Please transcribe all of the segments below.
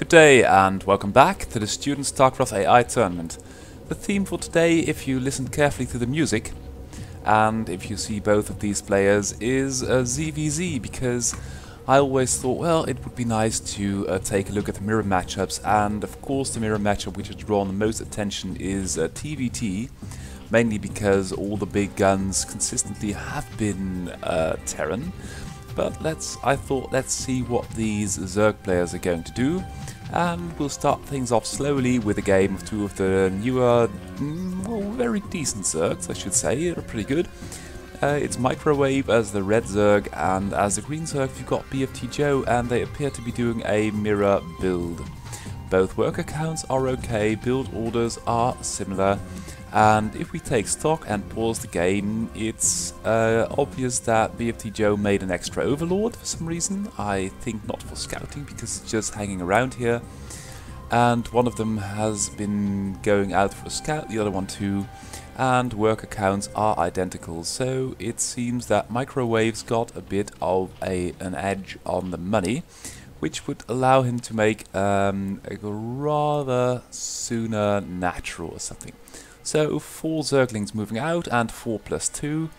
Good day and welcome back to the Student StarCraft AI tournament. The theme for today, if you listen carefully to the music and if you see both of these players, is ZvZ, because I always thought, well, it would be nice to take a look at the mirror matchups, and of course the mirror matchup which has drawn the most attention is TVT, mainly because all the big guns consistently have been Terran. But I thought let's see what these Zerg players are going to do, and we'll start things off slowly with a game of two of the newer, well, very decent Zergs, I should say. They're pretty good. It's Microwave as the red Zerg, and as the green Zerg you've got BFT Joe, and they appear to be doing a mirror build. Both worker counts are okay, build orders are similar, and if we take stock and pause the game, it's obvious that BFT Joe made an extra Overlord for some reason. I think not for scouting, because it's just hanging around here. And one of them has been going out for a scout, the other one too. And worker counts are identical, so it seems that Microwave's got a bit of an edge on the money, which would allow him to make a rather sooner natural or something. So 4 Zerglings moving out and 4+2,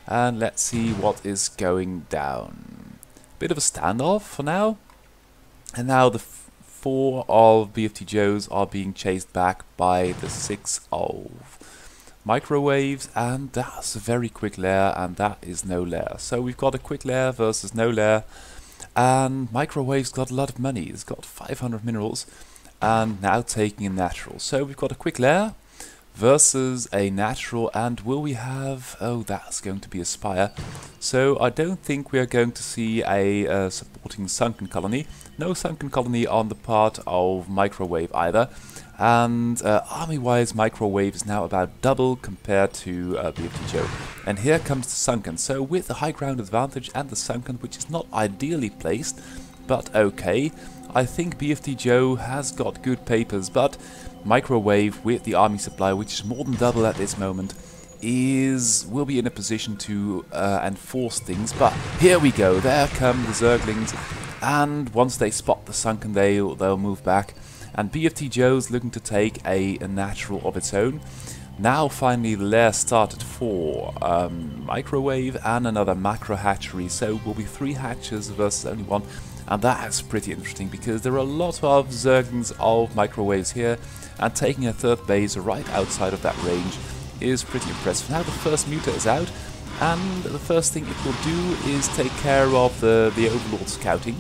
and let's see what is going down. Bit of a standoff for now, and now the 4 of BFT Joes are being chased back by the 6 of Microwaves, and that's a very quick lair, and that is no lair. So we've got a quick lair versus no lair, and Microwave's got a lot of money. It's got 500 minerals, and now taking a natural. So we've got a quick lair versus a natural, and will we have... oh, that's going to be a Spire. So I don't think we are going to see a supporting Sunken Colony. No Sunken Colony on the part of Microwave either. And army-wise, Microwave is now about double compared to BFT Joe. And here comes the Sunken. So with the high ground advantage and the Sunken, which is not ideally placed, but okay, I think BFT Joe has got good papers, but Microwave with the army supply, which is more than double at this moment, will be in a position to enforce things. But here we go, there come the Zerglings, and once they spot the Sunken, they'll move back. And BFT Joe's looking to take a natural of its own. Now finally the lair started for Microwave and another macro hatchery, so will be 3 hatches versus only 1. And that's pretty interesting, because there are a lot of Zerglings of Microwaves here, and taking a 3rd base right outside of that range is pretty impressive. Now the first muta is out, and the first thing it will do is take care of the Overlord scouting.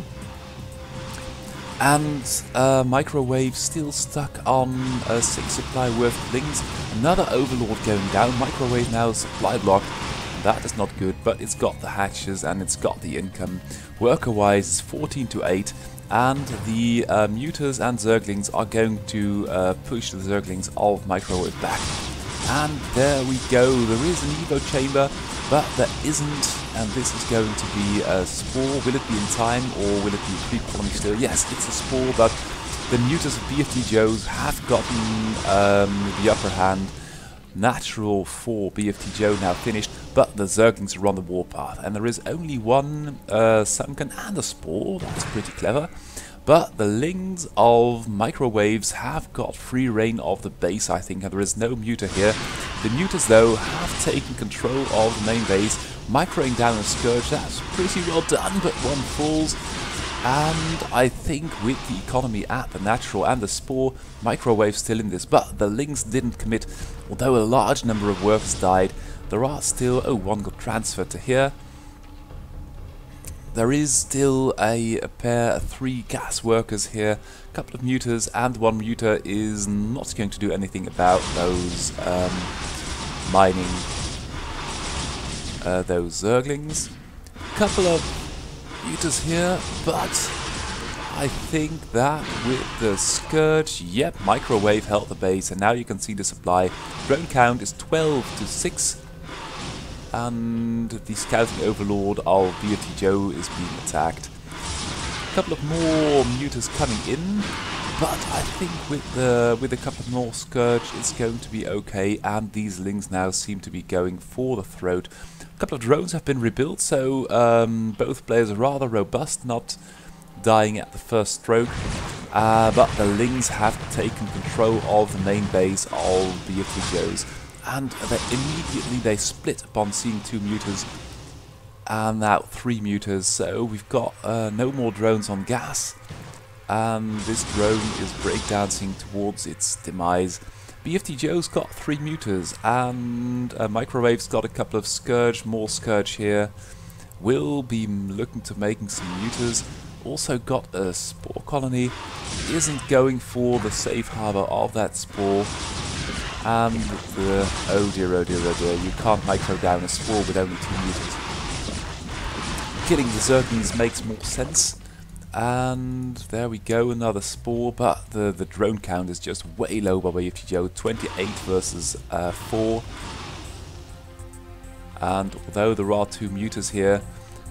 And Microwave still stuck on a 6 supply worth of lings. Another Overlord going down. Microwave now supply blocked. That is not good, but it's got the hatches and it's got the income. Worker-wise, it's 14 to 8, and the mutas and Zerglings are going to push the Zerglings of Microwave back. And there we go. There is an Evo chamber, but there isn't, and this is going to be a Spore. Will it be in time, or will it be a creep colony still? Yes, it's a Spore, but the mutas of BFT Joes have gotten the upper hand. Natural for BFT Joe now finished, but the Zerglings are on the warpath, and there is only 1 Sunken and a Spore. That's pretty clever. But the lings of Microwaves have got free reign of the base, I think, and there is no muta here. The mutas, though, have taken control of the main base, microing down a Scourge. That's pretty well done, but 1 falls. And I think with the economy at the natural and the Spore, Microwave's still in this, but the lings didn't commit. Although a large number of workers died, there are still... oh, 1 got transferred to here. There is still a pair of 3 gas workers here, a couple of mutas, and 1 muta is not going to do anything about those mining those Zerglings. A couple of mutas here, but I think that with the Scourge, yep, Microwave held the base, and now you can see the supply. Drone count is 12 to 6. And the scouting Overlord of BFT Joe is being attacked. A couple of more mutas coming in, but I think with a couple of more Scourge it's going to be okay, and these lings now seem to be going for the throat. A couple of drones have been rebuilt, so both players are rather robust, not dying at the first stroke. but the Lings have taken control of the main base of the BFT and immediately they split upon seeing 2 Mutas and now 3 Mutas, so we've got no more drones on gas, and this drone is breakdancing towards its demise. BFT Joe's got 3 Mutas, and Microwave's got a couple of Scourge, more Scourge here. Will be looking to making some Mutas. Also got a Spore Colony, isn't going for the safe harbor of that Spore. And oh dear, oh dear, oh dear, you can't micro down a Spore with only 2 Mutas. Killing the Zerglings makes more sense. And there we go, another Spore, but the drone count is just way low by BFT Joe, 28 versus 4. And although there are 2 Mutas here,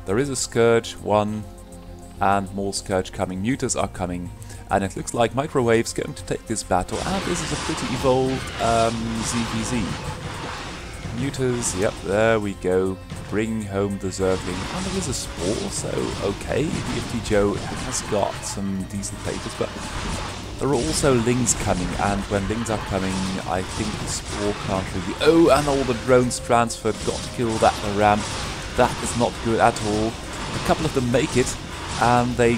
there is a Scourge, 1, and more Scourge coming. Mutas are coming, and it looks like Microwave's going to take this battle, and this is a pretty evolved ZvZ. Mutas, yep, there we go, bring home the Zergling, and there is a Spore, so okay, BFT Joe has got some decent papers, but there are also Lings coming, and when Lings are coming, I think the Spore can't really... Oh, and all the drones transferred, got to kill that ram. That is not good at all. A couple of them make it, and they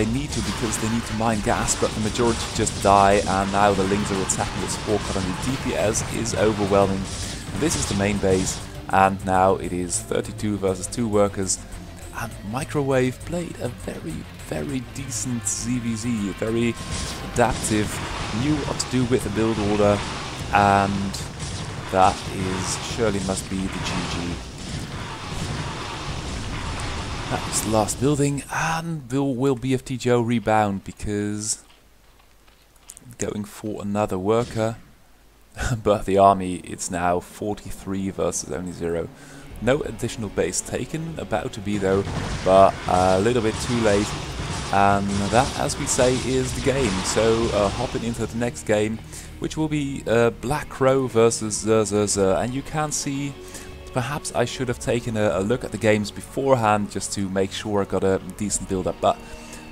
need to because they need to mine gas, but the majority just die, and now the Lings are attacking the Spore colony. DPS is overwhelming. This is the main base, and now it is 32 versus 2 workers, and Microwave played a very decent ZvZ, very adaptive, knew what to do with the build order, and that surely must be the GG. That was the last building, and will BFT Joe rebound because going for another worker, but the army, it's now 43 versus only 0. No additional base taken, about to be though, but a little bit too late. And that, as we say, is the game. So hopping into the next game, which will be Black Crow versus ZvZ. And you can see, perhaps I should have taken a look at the games beforehand just to make sure I got a decent build up. But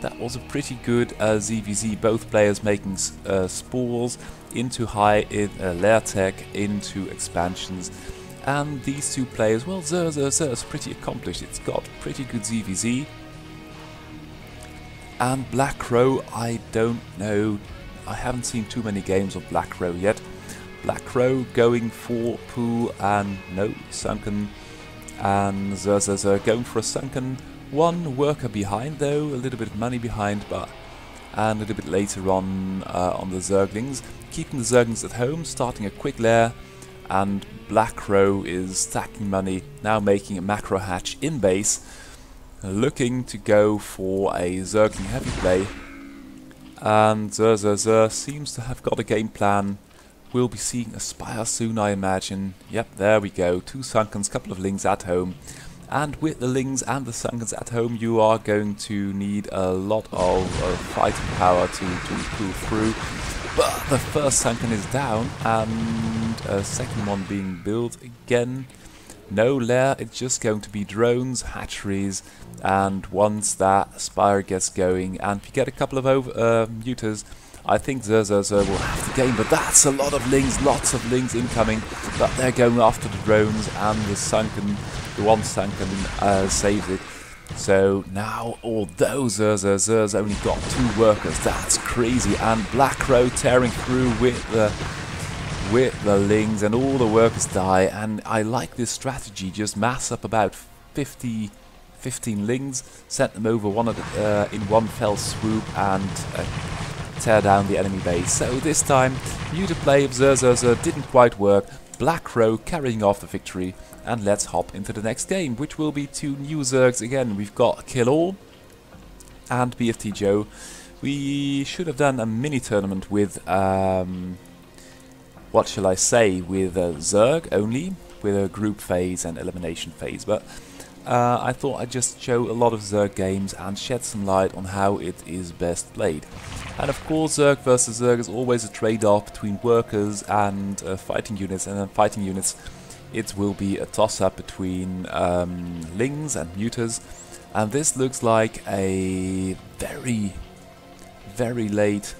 that was a pretty good ZvZ. Both players making spores into high lair tech, into expansions. And these 2 players, well, ZvZ is pretty accomplished. It's got pretty good ZvZ. And Black Crow, I don't know. I haven't seen too many games of Black Crow yet. Black Crow going for Poo and no Sunken. And ZvZ going for a Sunken. 1 worker behind though, a little bit of money behind, but and a little bit later on the Zerglings. Keeping the Zerglings at home, starting a quick lair. And Black Crow is stacking money, now making a macro hatch in base, looking to go for a Zergling heavy play. And ZvZ seems to have got a game plan. We'll be seeing a Spire soon, I imagine. Yep, there we go, 2 Sunkens, couple of Lings at home. And with the Lings and the Sunkens at home, you are going to need a lot of fighting power to pull through. But the first Sunken is down, and a second one being built again. No lair, it's just going to be drones, hatcheries, and once that Spire gets going, and if you get a couple of mutas, I think ZvZ will have the game. But that's a lot of Lings, lots of Lings incoming, but they're going after the drones, and the one Sunken saves it. So now, although ZvZ's only got 2 workers, that's crazy, and Black Crow tearing through with the Lings, and all the workers die. And I like this strategy, just mass up about 15 Lings, send them over in one fell swoop, and tear down the enemy base. So this time, Muta play of ZvZ didn't quite work. Black Crow carrying off the victory, and let's hop into the next game, which will be 2 new Zergs again. We've got Kill All and BFT Joe. We should have done a mini tournament with, what shall I say, with Zerg only, with a group phase and elimination phase, but I thought I'd just show a lot of Zerg games and shed some light on how it is best played. And of course, Zerg versus Zerg is always a trade-off between workers and fighting units, and then fighting units, it will be a toss-up between Lings and Mutas. And this looks like a very late.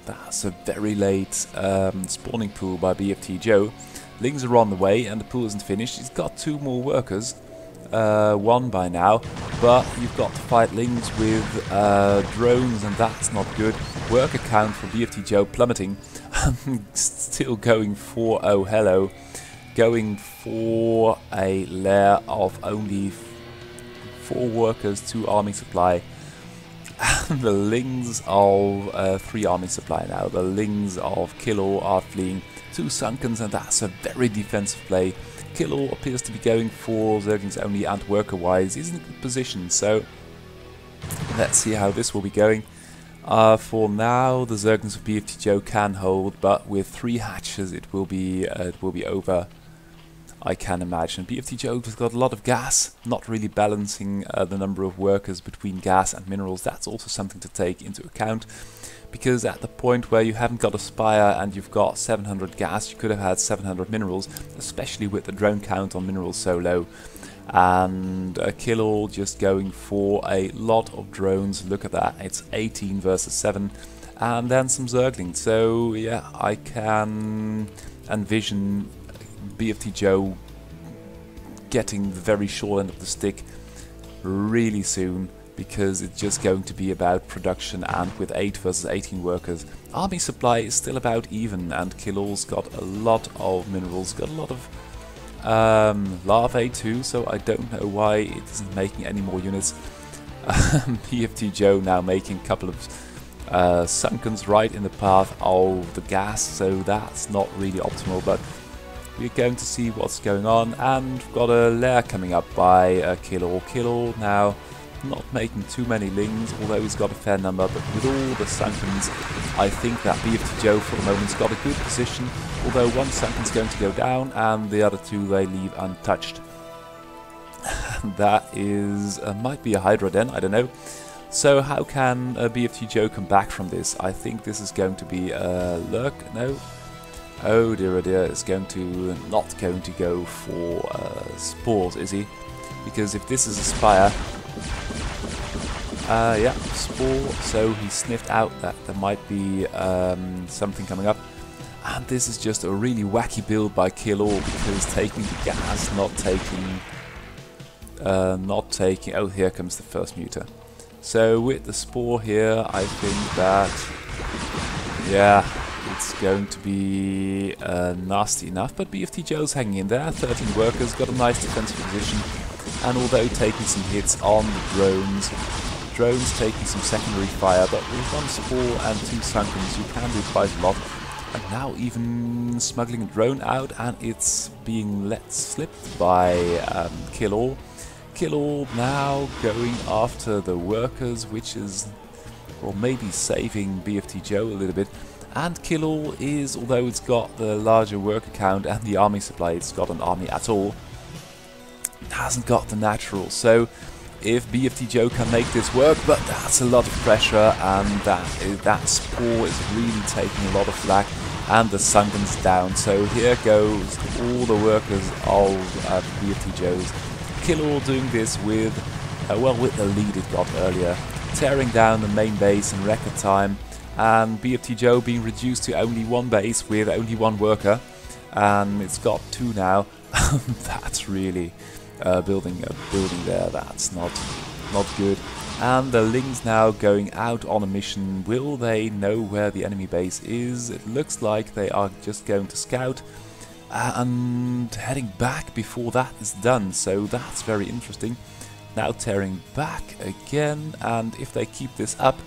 That's a very late spawning pool by BFT Joe. Lings are on the way and the pool isn't finished. He's got 2 more workers. 1 by now, but you've got to fight Lings with drones, and that's not good. Worker count for BFT Joe plummeting. Still going for, oh hello, going for a lair of only 4 workers, 2 army supply. And the Lings of 3 army supply now. The Lings of Killor are fleeing 2 Sunkens, and that's a very defensive play. Killor appears to be going for Zerglings only, and worker-wise he's in a good position, so let's see how this will be going. For now, the Zerglings of BFT Joe can hold, but with 3 hatches it will be over, I can imagine. BFT Joe has got a lot of gas, not really balancing the number of workers between gas and minerals. That's also something to take into account, because at the point where you haven't got a spire and you've got 700 gas, you could have had 700 minerals, especially with the drone count on minerals so low. And Killor just going for a lot of drones. Look at that, it's 18 versus 7, and then some Zerglings. So yeah, I can envision BFT Joe getting the very short end of the stick really soon, because it's just going to be about production, and with 8 versus 18 workers, army supply is still about even, and Killor's got a lot of minerals, got a lot of larvae too, so I don't know why it isn't making any more units. BFT Joe now making a couple of Sunkens right in the path of the gas, so that's not really optimal, but we're going to see what's going on. And we've got a lair coming up by Killor. Killor now not making too many Lings, although he's got a fair number, but with all the Sunkens, I think that BFT Joe for the moment's got a good position, although 1 Sunken's going to go down and the other 2 they leave untouched. That is, might be a Hydra den, I don't know. So how can BFT Joe come back from this? I think this is going to be a lurk, no? Oh dear, it's going to not going to go for spores, is he? Because if this is a spire, yeah, spore, so he sniffed out that there might be something coming up. And this is just a really wacky build by Killor, because taking the gas, not taking, oh, here comes the first muter. So with the spore here, I think that, yeah, it's going to be nasty enough, but BFT Joe's hanging in there. 13 workers, got a nice defensive position, and although taking some hits on the drones taking some secondary fire, but with 1 spore and 2 Sunkens you can do quite a lot. And now even smuggling a drone out, and it's being let slip by Killor. Killor now going after the workers, which is, well, maybe saving BFT Joe a little bit. And Killor is, although it's got the larger worker count and the army supply, it's got an army at all, hasn't got the natural. So if BFT Joe can make this work, but that's a lot of pressure, and that spore is really taking a lot of flak, and the Sunken's down. So here goes all the workers of BFT Joe's. Killor doing this with, well, with the lead it got earlier, tearing down the main base in record time, and BFT Joe being reduced to only 1 base with only 1 worker, and it's got 2 now. That's really building a building there. That's not good. And the Lings now going out on a mission. Will they know where the enemy base is? It looks like they are just going to scout and heading back before that is done, so that's very interesting. Now tearing back again, and if they keep this up,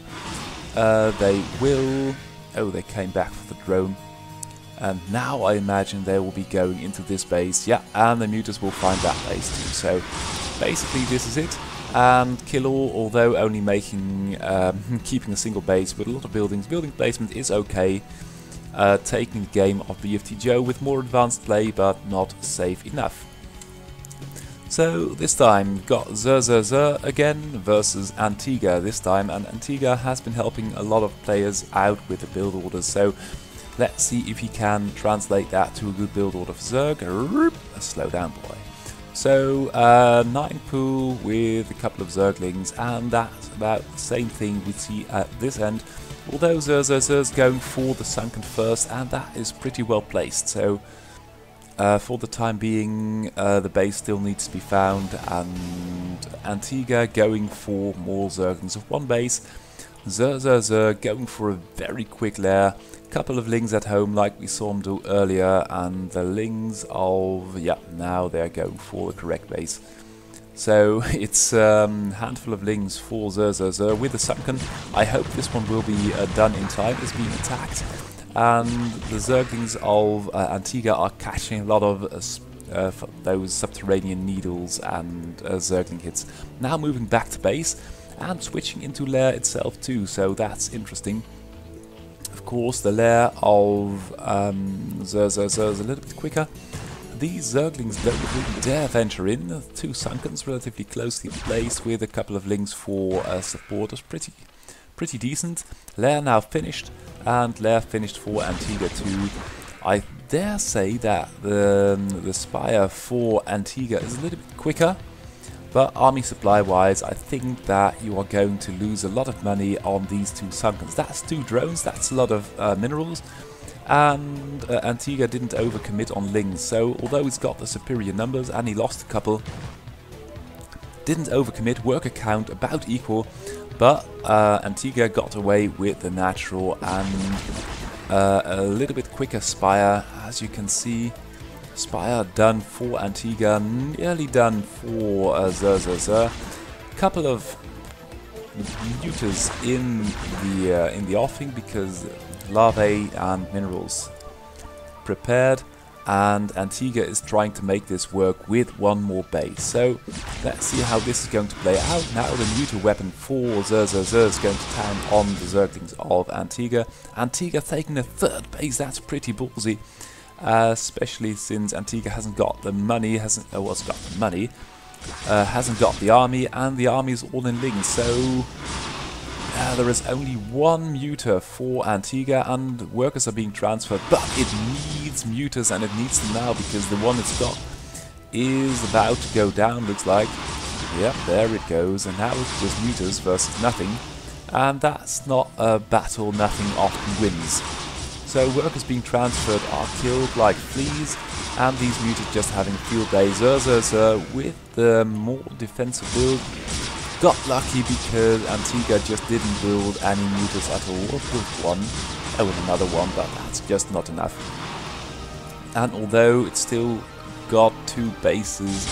they will... Oh, they came back for the drone. And now I imagine they will be going into this base. Yeah, and the muters will find that base too. So basically this is it. And Killor, although only making keeping a single base with a lot of buildings, building placement is okay. Taking the game of BFT Joe with more advanced play, but not safe enough. So this time got ZvZ again versus Antigua this time, and Antigua has been helping a lot of players out with the build orders. So let's see if he can translate that to a good build order for Zerg. Slow down, boy. So 9 pool with a couple of Zerglings, and that's about the same thing we see at this end. Although ZvZ's going for the sunken first, and that is pretty well placed. So for the time being, the base still needs to be found, and Antigua going for more Zerglings of one base. ZvZ going for a very quick lair. Couple of lings at home like we saw him do earlier, and the lings of, yeah, now they're going for the correct base. So it's a handful of lings for ZvZ with the sunken. I hope this one will be done in time. It's being attacked, and the Zerglings of Antigua are catching a lot of those subterranean needles and Zergling hits. Now moving back to base and switching into lair itself too, so that's interesting. Of course, the lair of ZvZ is a little bit quicker. These Zerglings don't really dare venture in. 2 sunkens relatively closely placed with a couple of lings for support. It's pretty decent. Lair now finished, and lair finished for Antigua too. I dare say that the Spire for Antigua is a little bit quicker, but army supply wise I think that you are going to lose a lot of money on these 2 sunkens. That's 2 drones, that's a lot of minerals, and Antigua didn't overcommit on lings, so although he's got the superior numbers and he lost a couple, didn't overcommit, worker count about equal, but Antigua got away with the natural and a little bit quicker Spire. As you can see, Spire done for Antigua, nearly done for ZvZ. Couple of neuters in the offing because larvae and minerals prepared, and Antigua is trying to make this work with 1 more base. So let's see how this is going to play out. Now the neuter weapon for ZvZ is going to town on the Zerglings of Antigua. Antigua taking a 3rd base, that's pretty ballsy. Especially since Antigua hasn't got the money, hasn't got the army, and the army is all in lings. So there is only 1 muter for Antigua, and workers are being transferred, but it needs muters, and it needs them now because the one it's got is about to go down, looks like. Yep, there it goes, and now it's just muters versus nothing, and that's not a battle nothing often wins. So workers being transferred are killed like fleas, and these muters just having field day. ZvZ with the more defensive build got lucky because Antigua just didn't build any muters at all. With 1, with another one, but that's just not enough. And although it's still got 2 bases,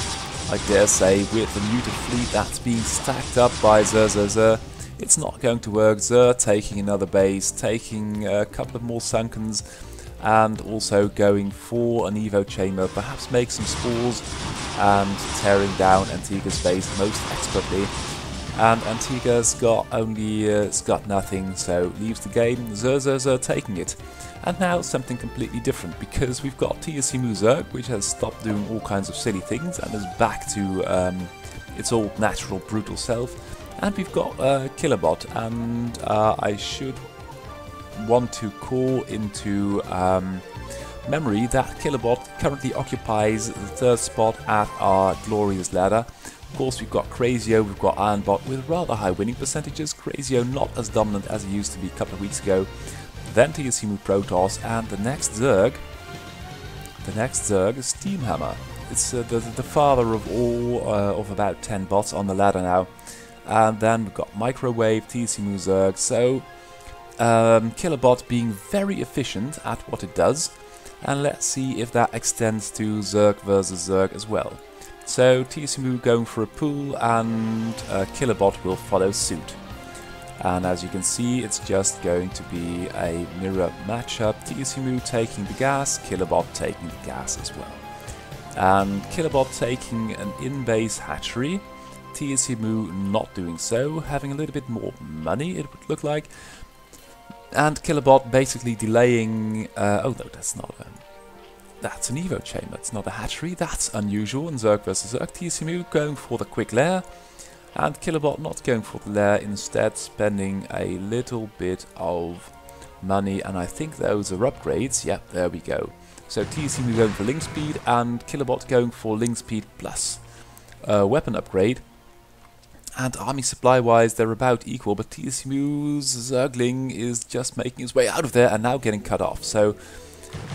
I dare say, with the muted fleet that's being stacked up by ZvZ, it's not going to work. Taking another base, taking a couple of more sunkens, and also going for an Evo chamber, perhaps make some spores, and tearing down Antigua's base most expertly. And Antigua's got it's got nothing, so leaves the game. ZvZ taking it. And now something completely different, because we've got TSCMU Zerg, which has stopped doing all kinds of silly things and is back to its old natural brutal self. And we've got Killerbot, and I should want to call into memory that Killerbot currently occupies the 3rd spot at our glorious ladder. Of course, we've got Crazio, we've got Ironbot with rather high winning percentages. Crazio not as dominant as he used to be a couple of weeks ago. Then TSCMU Protoss, and the next Zerg is Steamhammer. It's the father of all of about 10 bots on the ladder now. And then we've got Microwave, TSCMU Zerg. So Killerbot being very efficient at what it does, and let's see if that extends to Zerg versus Zerg as well. So TSCMU going for a pool, and Killerbot will follow suit. And as you can see, it's just going to be a mirror matchup. TSCMU taking the gas, Killerbot taking the gas as well. And Killerbot taking an in-base hatchery, TSCMU not doing so, having a little bit more money, it would look like. And Killerbot basically delaying... oh no, that's not that's an Evo chamber, it's not a hatchery, that's unusual in Zerg vs Zerg. TSCMU going for the quick lair, and Killerbot not going for the lair, instead spending a little bit of money, and I think those are upgrades. Yep, there we go. So TSCMU going for link speed and Kilobot going for link speed plus weapon upgrade. And army supply wise they're about equal, but TSCMU's Zergling is just making his way out of there and now getting cut off. So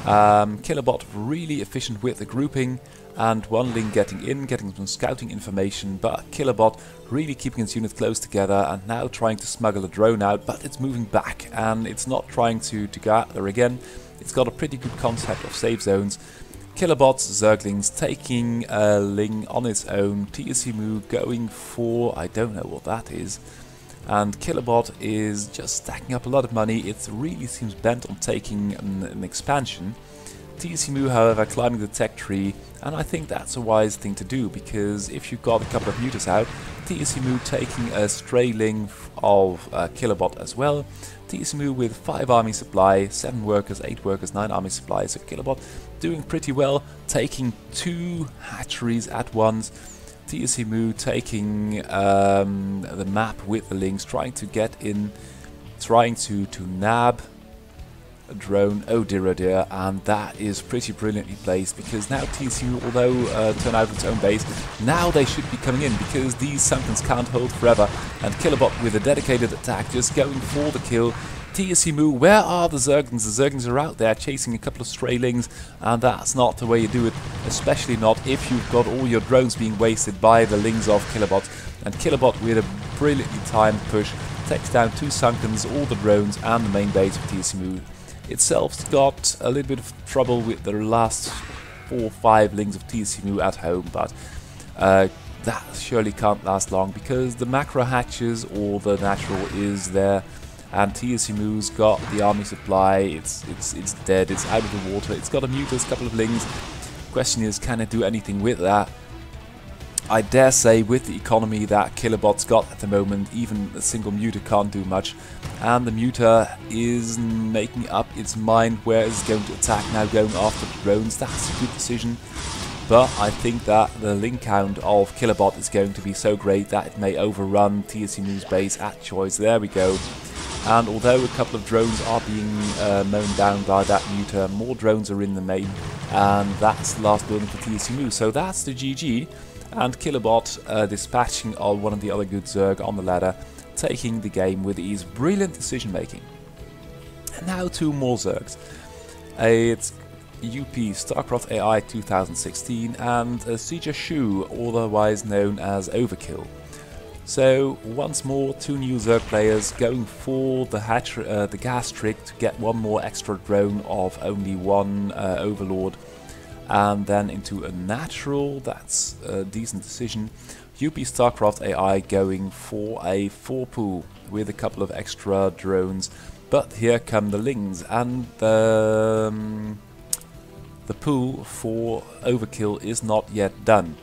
Kilobot really efficient with the grouping, and one link getting in, getting some scouting information, but Kilobot really keeping its unit close together and now trying to smuggle a drone out, but it's moving back and it's not trying to go out there again. It's got a pretty good concept of safe zones. Kilobot's Zerglings taking a Ling on its own, TSCMU going for, I don't know what that is, and Kilobot is just stacking up a lot of money. It really seems bent on taking an expansion. TSCMU, however, climbing the tech tree, and I think that's a wise thing to do, because if you've got a couple of mutas out, TSCMU taking a stray Ling of Kilobot as well. TSCMU with 5 army supply, 7 workers, 8 workers, 9 army supply, so Kilobot doing pretty well, taking 2 hatcheries at once. TSCMU taking the map with the links, trying to get in, trying to nab a drone, oh dear, and that is pretty brilliantly placed, because now TSCMU, although turn out its own base, now they should be coming in, because these Sunkens can't hold forever, and Kilobot with a dedicated attack just going for the kill. TSCMU, where are the Zerglings? The Zerglings are out there chasing a couple of stray Lings, and that's not the way you do it, especially not if you've got all your drones being wasted by the Lings of Kilobot. And Kilobot with a brilliantly timed push takes down 2 Sunkens, all the drones, and the main base of TSCMU. Itself's got a little bit of trouble with the last 4 or 5 Lings of TSCMU at home, but that surely can't last long, because the macro hatches or the natural is there, and TSCMU's got the army supply. It's dead, it's out of the water, it's got a mutas, couple of Lings. Question is, can it do anything with that? I dare say with the economy that Kilobot's got at the moment, even a single muta can't do much, and the muta is making up its mind where it's going to attack, now going after the drones. That's a good decision, but I think that the link count of Kilobot is going to be so great that it may overrun TSCMU's base at choice. There we go. And although a couple of drones are being mown down by that muta, more drones are in the main, and that's the last building for TSCMU. So that's the GG, and Kilobot dispatching one of the other good Zerg on the ladder, taking the game with ease. Brilliant decision making. And now 2 more Zergs. It's UP StarCraft AI 2016 and ZvZ, otherwise known as Overkill. So once more, 2 new Zerg players going for the gas trick to get 1 more extra drone of only 1 Overlord, and then into a natural. That's a decent decision. UP StarCraft AI going for a 4 pool with a couple of extra drones, but here come the Lings, and the pool for Overkill is not yet done.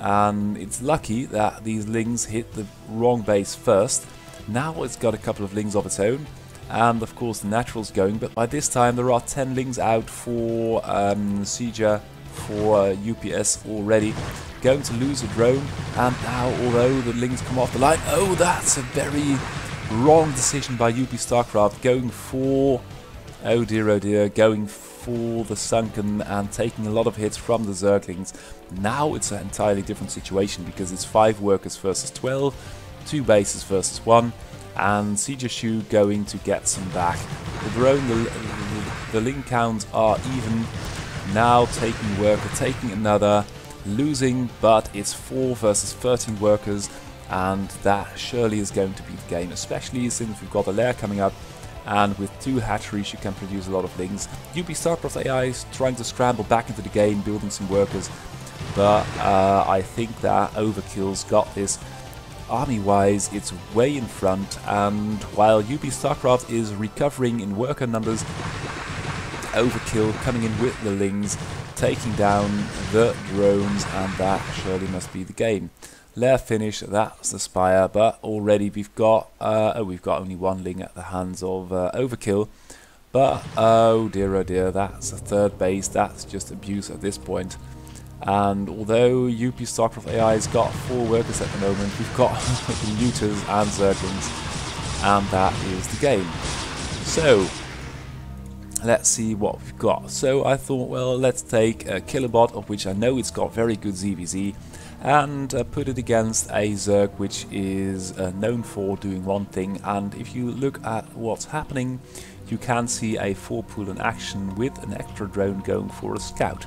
And it's lucky that these Lings hit the wrong base first. Now it's got a couple of Lings of its own, and of course the natural's going, but by this time there are 10 Lings out for ZvZ, for UPS already. Going to lose a drone, and now although the Lings come off the line, oh, that's a very wrong decision by UP StarCraft, going for, oh dear, going for the Sunken and taking a lot of hits from the Zerglings. Now it's an entirely different situation, because it's 5 workers versus 12, 2 bases versus 1, and ZvZ going to get some back. The drone, the Ling counts are even, now taking worker, taking another, losing, but it's 4 versus 13 workers, and that surely is going to be the game, especially since we've got a lair coming up, and with 2 hatcheries you can produce a lot of Lings. UP StarCraft AI is trying to scramble back into the game, building some workers, but I think that Overkill's got this. Army-wise, it's way in front, and while UP StarCraft is recovering in worker numbers, Overkill coming in with the Lings, taking down the drones, and that surely must be the game. Lair finish, that's the Spire, but already we've got only 1 Ling at the hands of Overkill. But oh dear, that's a 3rd base, that's just abuse at this point. And although UP StarCraft AI has got 4 workers at the moment, we've got mutas and Zerglings, and that is the game. So let's see what we've got. So I thought, well, let's take a Killabot, of which I know it's got very good ZvZ, and put it against a Zerg which is known for doing one thing. And if you look at what's happening, you can see a 4-pool in action with an extra drone going for a scout.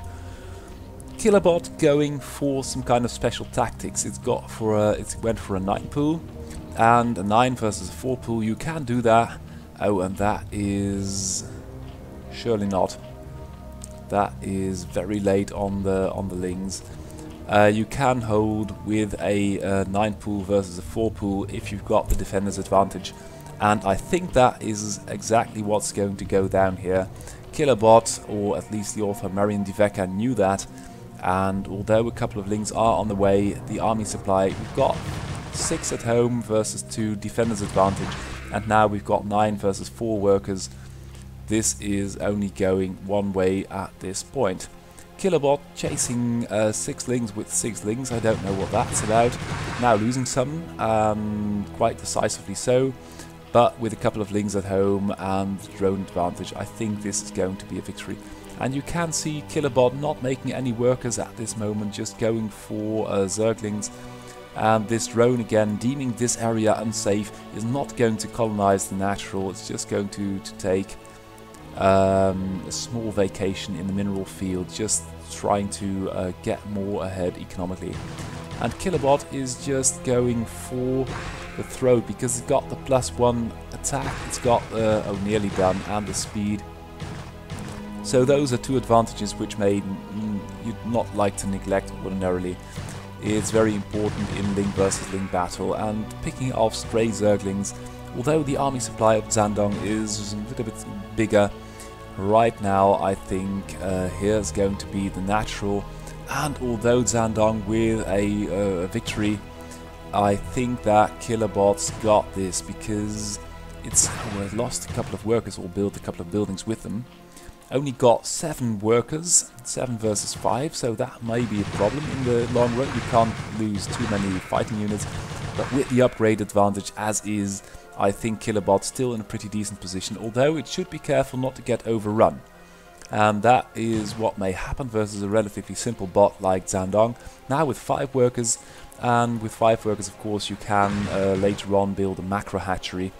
Killabot going for some kind of special tactics. It went for a 9-pool, and a 9 versus a 4-pool. You can do that. Oh, and that is surely not. That is very late on the lings. You can hold with a 9-pool versus a 4-pool if you've got the defender's advantage, and I think that is exactly what's going to go down here. Killabot, or at least the author Marian Diveka, knew that, and although a couple of lings are on the way, the army supply, we've got 6 at home versus 2 defender's advantage, and now we've got 9 versus 4 workers. This is only going one way at this point. Killabot chasing 6 lings with 6 lings. I don't know what that's about. Now losing some, quite decisively so, but with a couple of lings at home and drone advantage, I think this is going to be a victory. And you can see Killabot not making any workers at this moment, just going for Zerglings. And this drone, again, deeming this area unsafe, is not going to colonize the natural. It's just going to take a small vacation in the mineral field, just trying to get more ahead economically. And Killabot is just going for the throat because it's got the +1 attack, it's got nearly done, and the speed. So those are 2 advantages which you'd not like to neglect ordinarily. It's very important in Ling versus Ling battle, and picking off stray Zerglings, although the army supply of Zandong is a little bit bigger, right now I think here's going to be the natural. And although Zandong with a victory, I think that Killabot's got this because it's lost a couple of workers, or built a couple of buildings with them. Only got 7 workers, 7 versus 5, so that may be a problem in the long run. You can't lose too many fighting units, but with the upgrade advantage as is, I think Killabot's still in a pretty decent position, although it should be careful not to get overrun. And that is what may happen versus a relatively simple bot like Zandong. Now with 5 workers, and with 5 workers of course you can later on build a macro hatchery.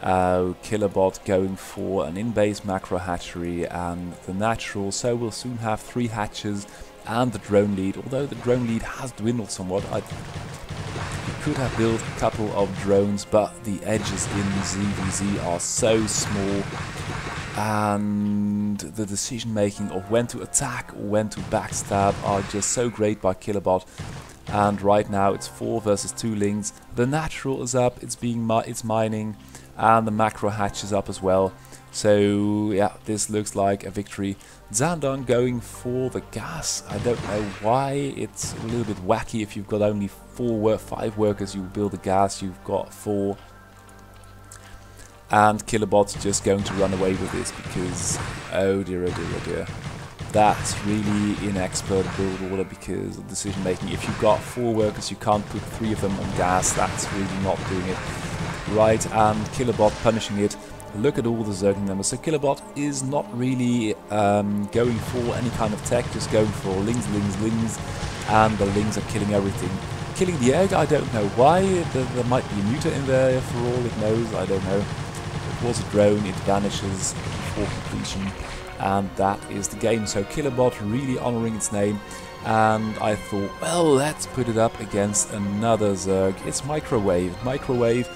Killabot going for an in-base macro hatchery and the natural, so we'll soon have 3 hatches and the drone lead, although the drone lead has dwindled somewhat. You could have built a couple of drones, but the edges in ZvZ are so small, and the decision making of when to attack or when to backstab are just so great by Killabot. And right now it's 4 versus 2 lings. The natural is up, it's mining, and the macro hatch is up as well. So yeah, this looks like a victory. Zandong going for the gas. I don't know why. It's a little bit wacky. If you've got only 5 workers, you build a gas, you've got 4. And Killabot's just going to run away with this because, oh dear, oh dear, oh dear. That's really inexpert build order because of decision making. If you've got 4 workers, you can't put 3 of them on gas. That's really not doing it right. And Killabot punishing it. Look at all the Zergling numbers. So Killabot is not really going for any kind of tech, just going for lings, and the lings are killing everything. Killing the egg, I don't know why. There might be a neuter in there for all it knows, I don't know. It was a drone, it vanishes before completion. And that is the game. So Killabot really honoring its name, and I thought, well, let's put it up against another Zerg. It's Microwave. Microwave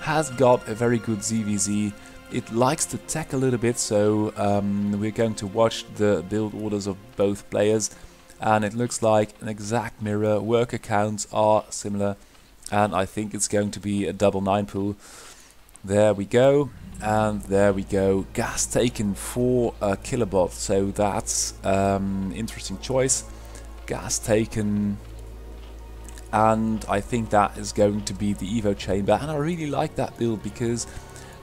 has got a very good ZvZ. It likes to tech a little bit, so we're going to watch the build orders of both players, and it looks like an exact mirror. Worker counts are similar, and I think it's going to be a double 9 pool. There we go. And there we go, gas taken for Killabot, so that's interesting choice. Gas taken, and I think that is going to be the Evo chamber, and I really like that build because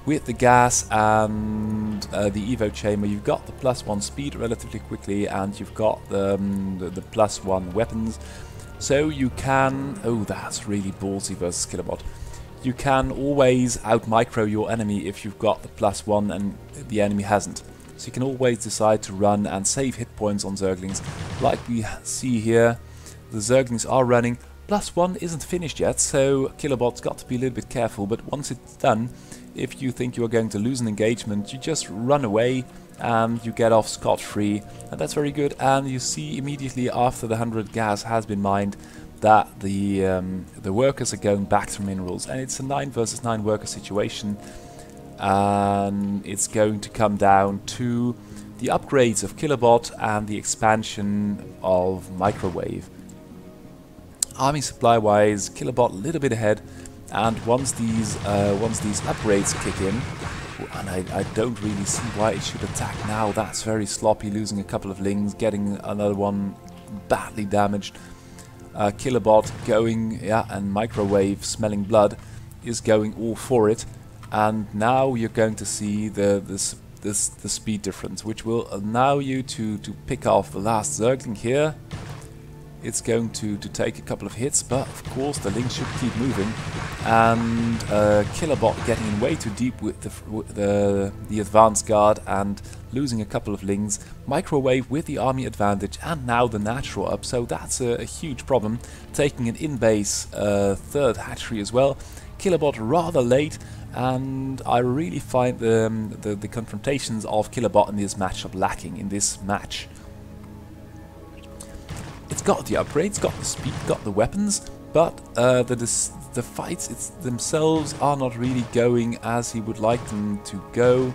with the gas and the Evo chamber, you've got the +1 speed relatively quickly, and you've got the +1 weapons, so you can, oh, that's really ballsy versus Killabot. You can always out-micro your enemy if you've got the +1 and the enemy hasn't. So you can always decide to run and save hit points on Zerglings. Like we see here, the Zerglings are running. +1 isn't finished yet, so Killerbot's got to be a little bit careful, but once it's done, if you think you are going to lose an engagement, you just run away and you get off scot-free, and that's very good. And you see immediately after the 100 gas has been mined that the workers are going back to minerals, and it's a 9 versus 9 worker situation, and it's going to come down to the upgrades of Killerbot and the expansion of Microwave. Army supply wise, Killerbot a little bit ahead, and once these upgrades kick in, and I don't really see why it should attack now. That's very sloppy, losing a couple of lings, getting another one badly damaged. Killerbot going, yeah, and Microwave smelling blood is going all for it, and now you're going to see the speed difference, which will allow you to pick off the last Zergling here. It's going to take a couple of hits, but of course the lings should keep moving, and Killerbot getting in way too deep with the advance guard and losing a couple of lings. Microwave with the army advantage and now the natural up, so that's a huge problem. Taking an in-base third hatchery as well. Killerbot rather late, and I really find the confrontations of Killerbot in this matchup lacking in this match. It's got the upgrades, got the speed, got the weapons, but the fights themselves are not really going as he would like them to go.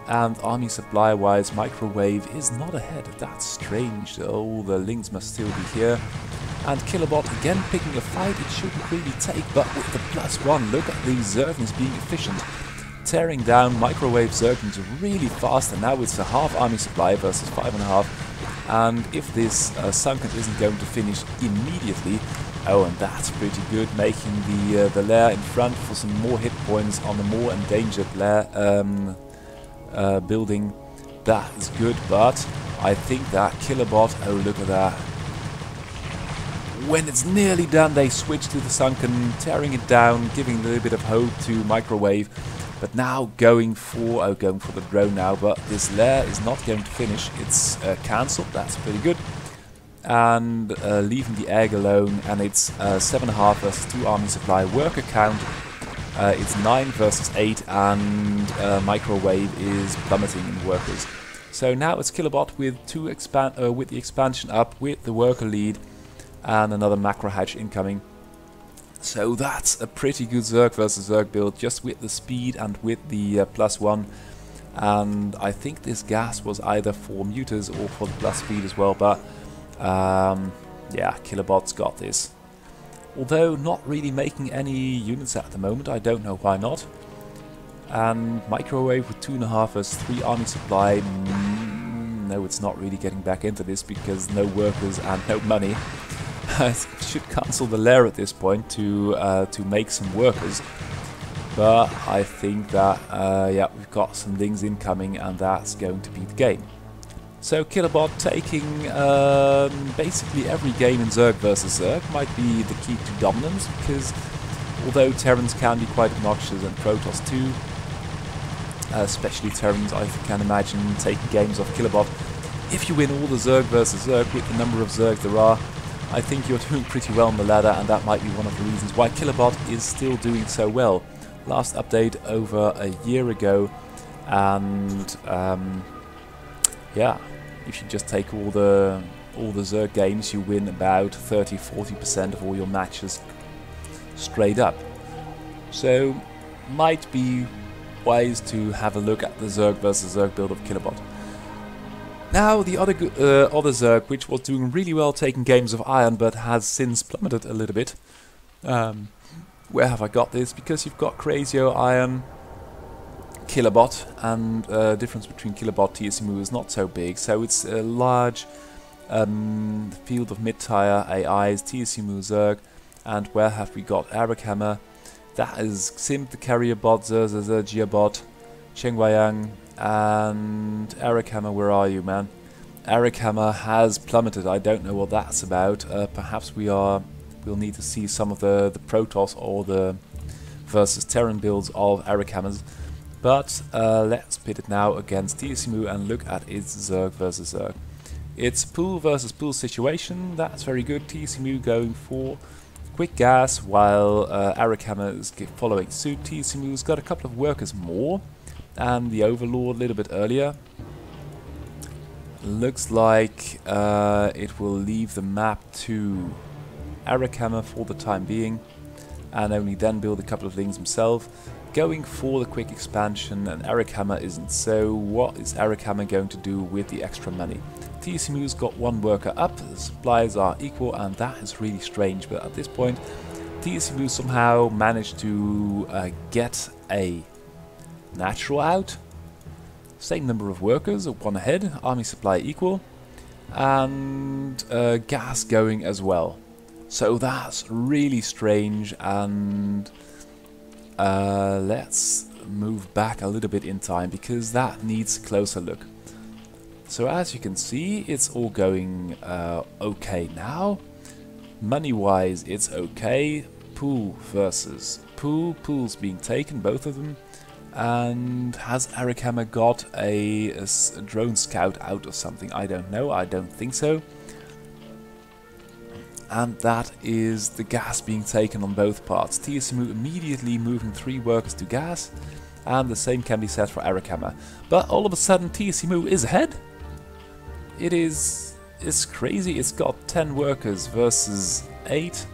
And army supply wise, Microwave is not ahead. That's strange. Oh, the lings must still be here. And Killerbot again picking a fight it shouldn't really take, but with the +1, look at these Zerglings being efficient. Tearing down Microwave Zerglings really fast, and now it's a half army supply versus 5.5. And if this Sunken isn't going to finish immediately, oh, and that's pretty good, making the lair in front for some more hit points on the more endangered lair building. That is good, but I think that Killerbot, oh look at that. When it's nearly done, they switch to the Sunken, tearing it down, giving a little bit of hope to Microwave. But now going for the drone now, but this lair is not going to finish. It's cancelled, that's pretty good. And leaving the egg alone, and it's 7.5 versus 2 army supply. Worker count, it's 9 versus 8, and Microwave is plummeting in workers. So now it's Killerbot with with the expansion up, with the worker lead, and another macro hatch incoming. So that's a pretty good Zerg versus Zerg build, just with the speed and with the +1. And I think this gas was either for muters or for the plus speed as well, but yeah, Killerbot's got this. Although not really making any units at the moment, I don't know why not. And Microwave with 2.5 versus 3 army supply. No, it's not really getting back into this because no workers and no money. I should cancel the lair at this point to make some workers, but I think that yeah, we've got some lings incoming, and that's going to be the game. So Killerbot taking basically every game in Zerg versus Zerg might be the key to dominance, because although Terrans can be quite obnoxious and Protoss too, especially Terrans, I can imagine taking games off Killerbot. If you win all the Zerg versus Zerg with the number of Zerg there are, I think you're doing pretty well on the ladder, and that might be one of the reasons why Killerbot is still doing so well. Last update over a year ago, and yeah, if you just take all the Zerg games, you win about 30-40% of all your matches straight up. So might be wise to have a look at the Zerg versus Zerg build of Killerbot. Now the other Zerg, which was doing really well taking games of Iron, but has since plummeted a little bit. Where have I got this? Because you've got Crazio, Iron, Killerbot, and the difference between Killerbot and TSMU is not so big, so it's a large field of mid-tier AIs, TSMU Zerg, and where have we got Eric Hammer? That is Simp, the Carrier Bot, ZvZ, Gearbot, Chengwayang, and Eric Hammer, where are you, man? Eric Hammer has plummeted. I don't know what that's about. Perhaps we'll need to see some of the Protoss or the versus Terran builds of Eric Hammers. But let's pit it now against TSMU and look at its Zerg versus Zerg. It's pool versus pool situation. That's very good. TSMU going for quick gas while Arakhammer is following suit. TSMU's got a couple of workers more and the Overlord a little bit earlier. Looks like it will leave the map to Arakhammer for the time being and only then build a couple of things himself. Going for the quick expansion, and Arakhammer isn't. So what is Arakhammer going to do with the extra money? TSMU's got one worker up, the supplies are equal, and that is really strange. But at this point, TSMU somehow managed to get a natural out. Same number of workers, one ahead, army supply equal, and gas going as well. So that's really strange, and let's move back a little bit in time because that needs a closer look. So as you can see, it's all going okay now. Money-wise, it's okay. Pool versus pool. Pool's being taken, both of them. And has Arakhammer got a drone scout out or something? I don't know. I don't think so. And that is the gas being taken on both parts. TSMU immediately moving 3 workers to gas, and the same can be said for Arakhammer. But all of a sudden TSMU is ahead. It's crazy. It's got 10 workers versus 8,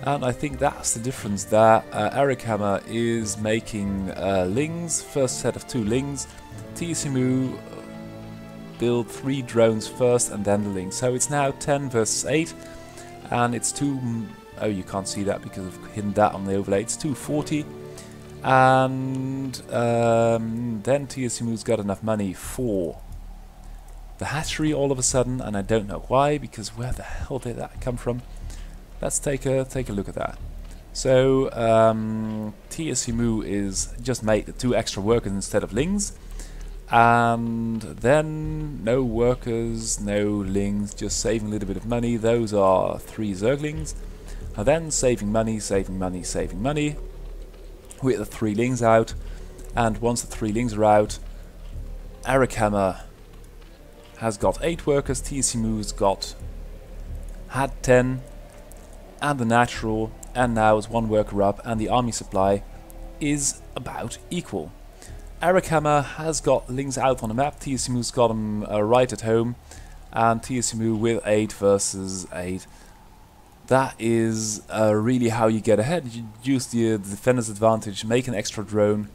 and I think that's the difference there. Arakhammer is making Lings, first set of 2 Lings. TSMU build 3 drones first and then the Lings. So it's now 10 versus 8. And it's 2, oh you can't see that because I've hidden that on the overlay, it's 240. And then TSMU's got enough money for the hatchery all of a sudden, and I don't know why, because where the hell did that come from? Let's take a look at that. So TSMU is just made 2 extra workers instead of Lings. And then no workers, no Lings, just saving a little bit of money. Those are 3 Zerglings. And then saving money, saving money, saving money with the 3 Lings out. And once the 3 Lings are out, Arakhammer has got 8 workers, TSMU's had 10, and the natural, and now is 1 worker up, and the army supply is about equal. Arakhammer has got Lings out on the map, TSMU's got them right at home, and TSMU with 8 versus 8. That is really how you get ahead. You use the defender's advantage, make an extra drone,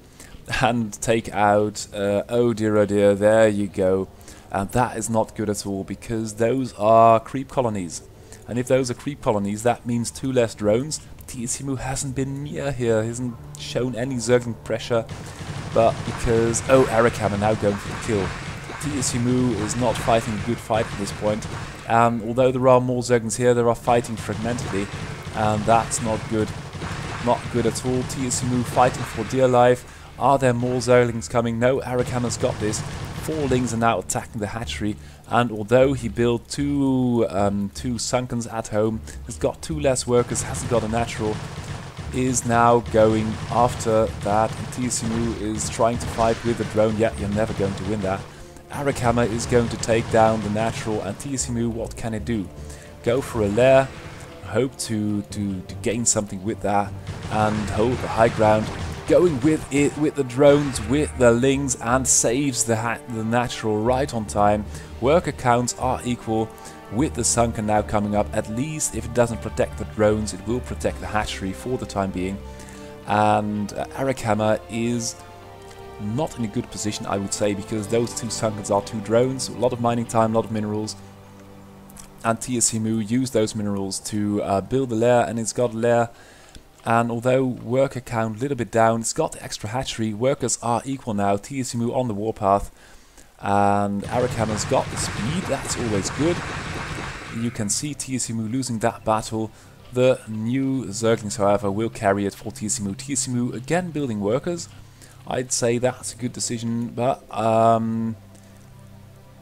and take out, oh dear, there you go. And that is not good at all, because those are creep colonies. And if those are creep colonies, that means 2 less drones. TSMU hasn't been near here, hasn't shown any Zergling pressure. But because, oh, Arakhammer now going for the kill. TSMU is not fighting a good fight at this point. Although there are more Zerglings here, they are fighting fragmentedly. And that's not good. Not good at all. TSMU fighting for dear life. Are there more Zerglings coming? No, Arakhammer's got this. 4 Lings are now attacking the hatchery. And although he built 2 Sunkens at home, has got 2 less workers, hasn't got a natural, is now going after that, and TSMU is trying to fight with the drone. Yeah, you're never going to win that. Arakhammer is going to take down the natural, and TSMU, what can it do? Go for a lair, hope to gain something with that, and hold the high ground. Going with it, with the drones, with the Lings, and saves the natural right on time. Worker counts are equal. With the Sunken now coming up, at least if it doesn't protect the drones, it will protect the hatchery for the time being. And Arakhammer is not in a good position, I would say, because those 2 Sunkens are 2 drones, a lot of mining time, a lot of minerals. And TSMU used those minerals to build a lair, and it's got a lair. And although worker count a little bit down, it's got the extra hatchery. Workers are equal now. TSMU on the warpath. And Arakhammer's got the speed, that's always good. You can see TSMU losing that battle. The new Zerglings, however, will carry it for TSMU. TSMU again building workers. I'd say that's a good decision, but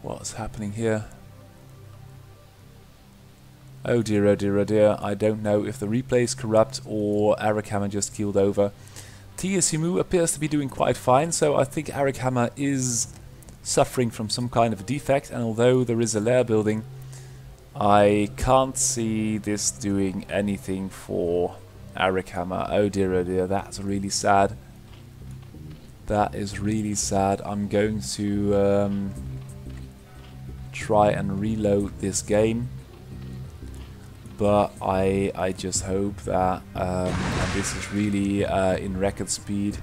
what's happening here? Oh dear, oh dear, oh dear. I don't know if the replay is corrupt or Arakhammer just keeled over. TSUMU appears to be doing quite fine, so I think Eric Hammer is suffering from some kind of a defect, and although there is a lair building, I can't see this doing anything for Eric Hammer. Oh dear, that's really sad. That is really sad. I'm going to try and reload this game, but I just hope that and this is really in record speed.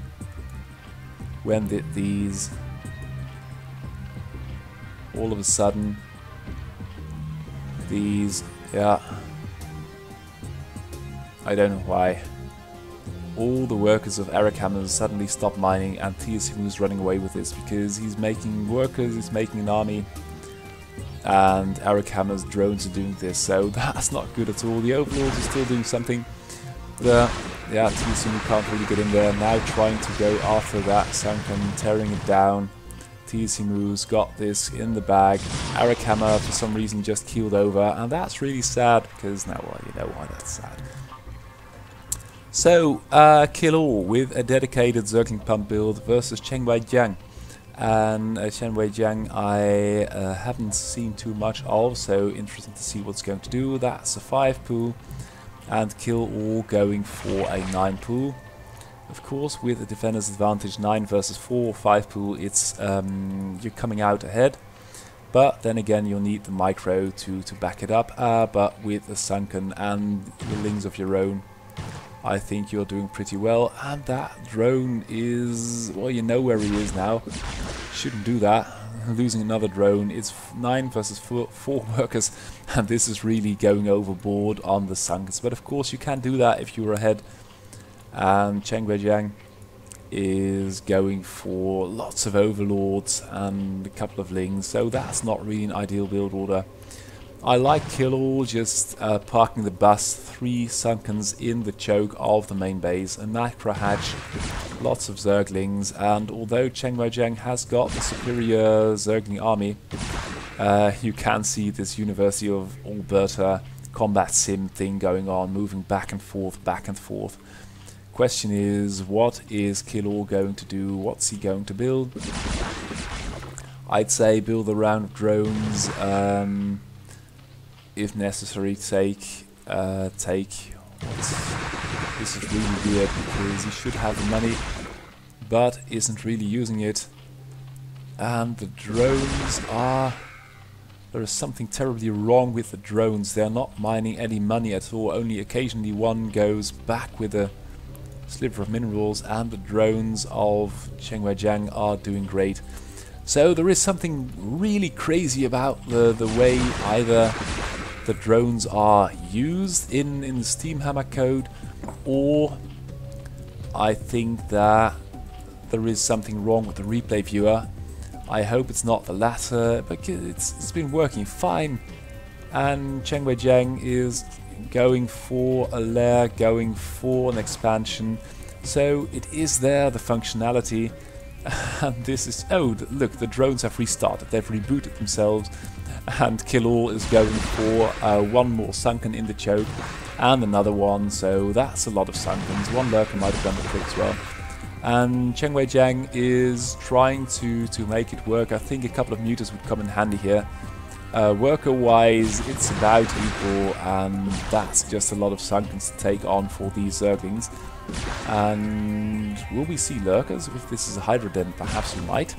When did these all of a sudden these, yeah, I don't know why. All the workers of Eric Hammer suddenly stopped mining, and TSUMU is running away with this because he's making workers, he's making an army, and Eric Hammer's drones are doing this, so that's not good at all. The Overlords are still doing something. Yeah, TSUMU can't really get in there. Now trying to go after that Sunken, tearing it down. TSUMU's got this in the bag. Eric Hammer for some reason just keeled over, and that's really sad because now, well, you know why that's sad. So, Kill All with a dedicated Zergling Pump build versus Cheng Wei-Jiang. And Cheng Wei-Jiang I haven't seen too much of, so interesting to see what's going to do. That's a 5 pool, and Kill All going for a 9 pool. Of course, with a defender's advantage, 9 versus 4, 5 pool, it's you're coming out ahead. But then again, you'll need the micro to back it up. But with a Sunken and the lings of your own, I think you're doing pretty well. And that drone is, well, you know where he is now. Shouldn't do that. Losing another drone. It's 9 versus 4 workers, and this is really going overboard on the Sunkens. But of course, you can do that if you're ahead. And Cheng Wei-Jiang is going for lots of Overlords and a couple of Lings, so that's not really an ideal build order. I like Kill All just parking the bus, 3 Sunkens in the choke of the main base, a Macro hatch, lots of Zerglings, and although Cheng Wei-Jiang has got the superior Zergling army, you can see this University of Alberta combat sim thing going on, moving back and forth, back and forth. Question is, what is Kill All going to do? What's he going to build? I'd say build a round of drones, if necessary. Take this is really weird because he should have the money, but isn't really using it. And the drones are... there is something terribly wrong with the drones. They are not mining any money at all. Only occasionally one goes back with a sliver of minerals, and the drones of Cheng Wei-Jiang are doing great. So there is something really crazy about the way either the drones are used in the Steamhammer code, or I think that there is something wrong with the replay viewer. I hope it's not the latter, but it's been working fine, and Cheng Wei-Jiang is going for a lair, going for an expansion, so it is there, the functionality. And this is, oh look, the drones have restarted, they've rebooted themselves, and Kill All is going for one more Sunken in the choke and another one, so that's a lot of Sunkens. One lurker might have done the trick as well. And Cheng Wei-Jiang is trying to make it work. I think a couple of mutas would come in handy here. Worker-wise, it's about equal, and that's just a lot of Sunkens to take on for these Zerglings. And will we see lurkers? If this is a Hydra, then perhaps we might.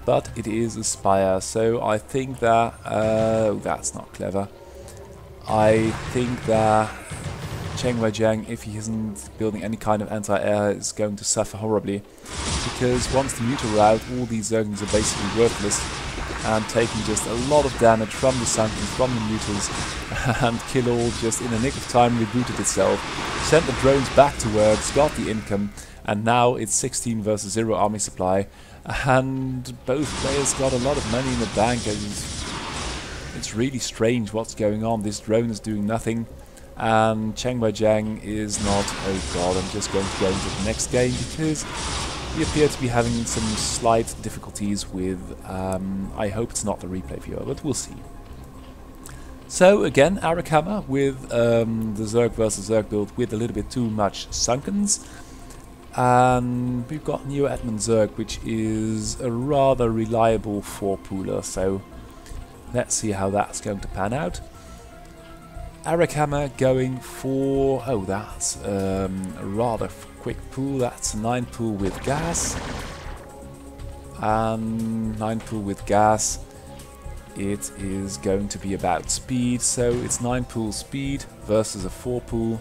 But it is a Spire, so I think that... that's not clever. I think that Cheng Wei-Jiang, if he isn't building any kind of anti-air, is going to suffer horribly. Because once the muta are out, all these Zerglings are basically worthless, and taking just a lot of damage from the Sunken, from the mutas, and Kill All just in a nick of time rebooted itself, sent the drones back to work, got the income, and now it's 16 versus 0 army supply, and both players got a lot of money in the bank. And it's really strange what's going on. This drone is doing nothing, and Cheng Wei-Jiang is not. Oh god, I'm just going to go into the next game because we appear to be having some slight difficulties with, I hope it's not the replay viewer, but we'll see. So again, Arakama with the Zerg versus Zerg build with a little bit too much Sunkens. And we've got Neo Admin Zerg, which is a rather reliable 4-pooler, so let's see how that's going to pan out. Arakama going for, oh, that's a rather quick pool, that's a 9-pool with gas. And 9-pool with gas, it is going to be about speed, so it's 9-pool speed versus a 4-pool.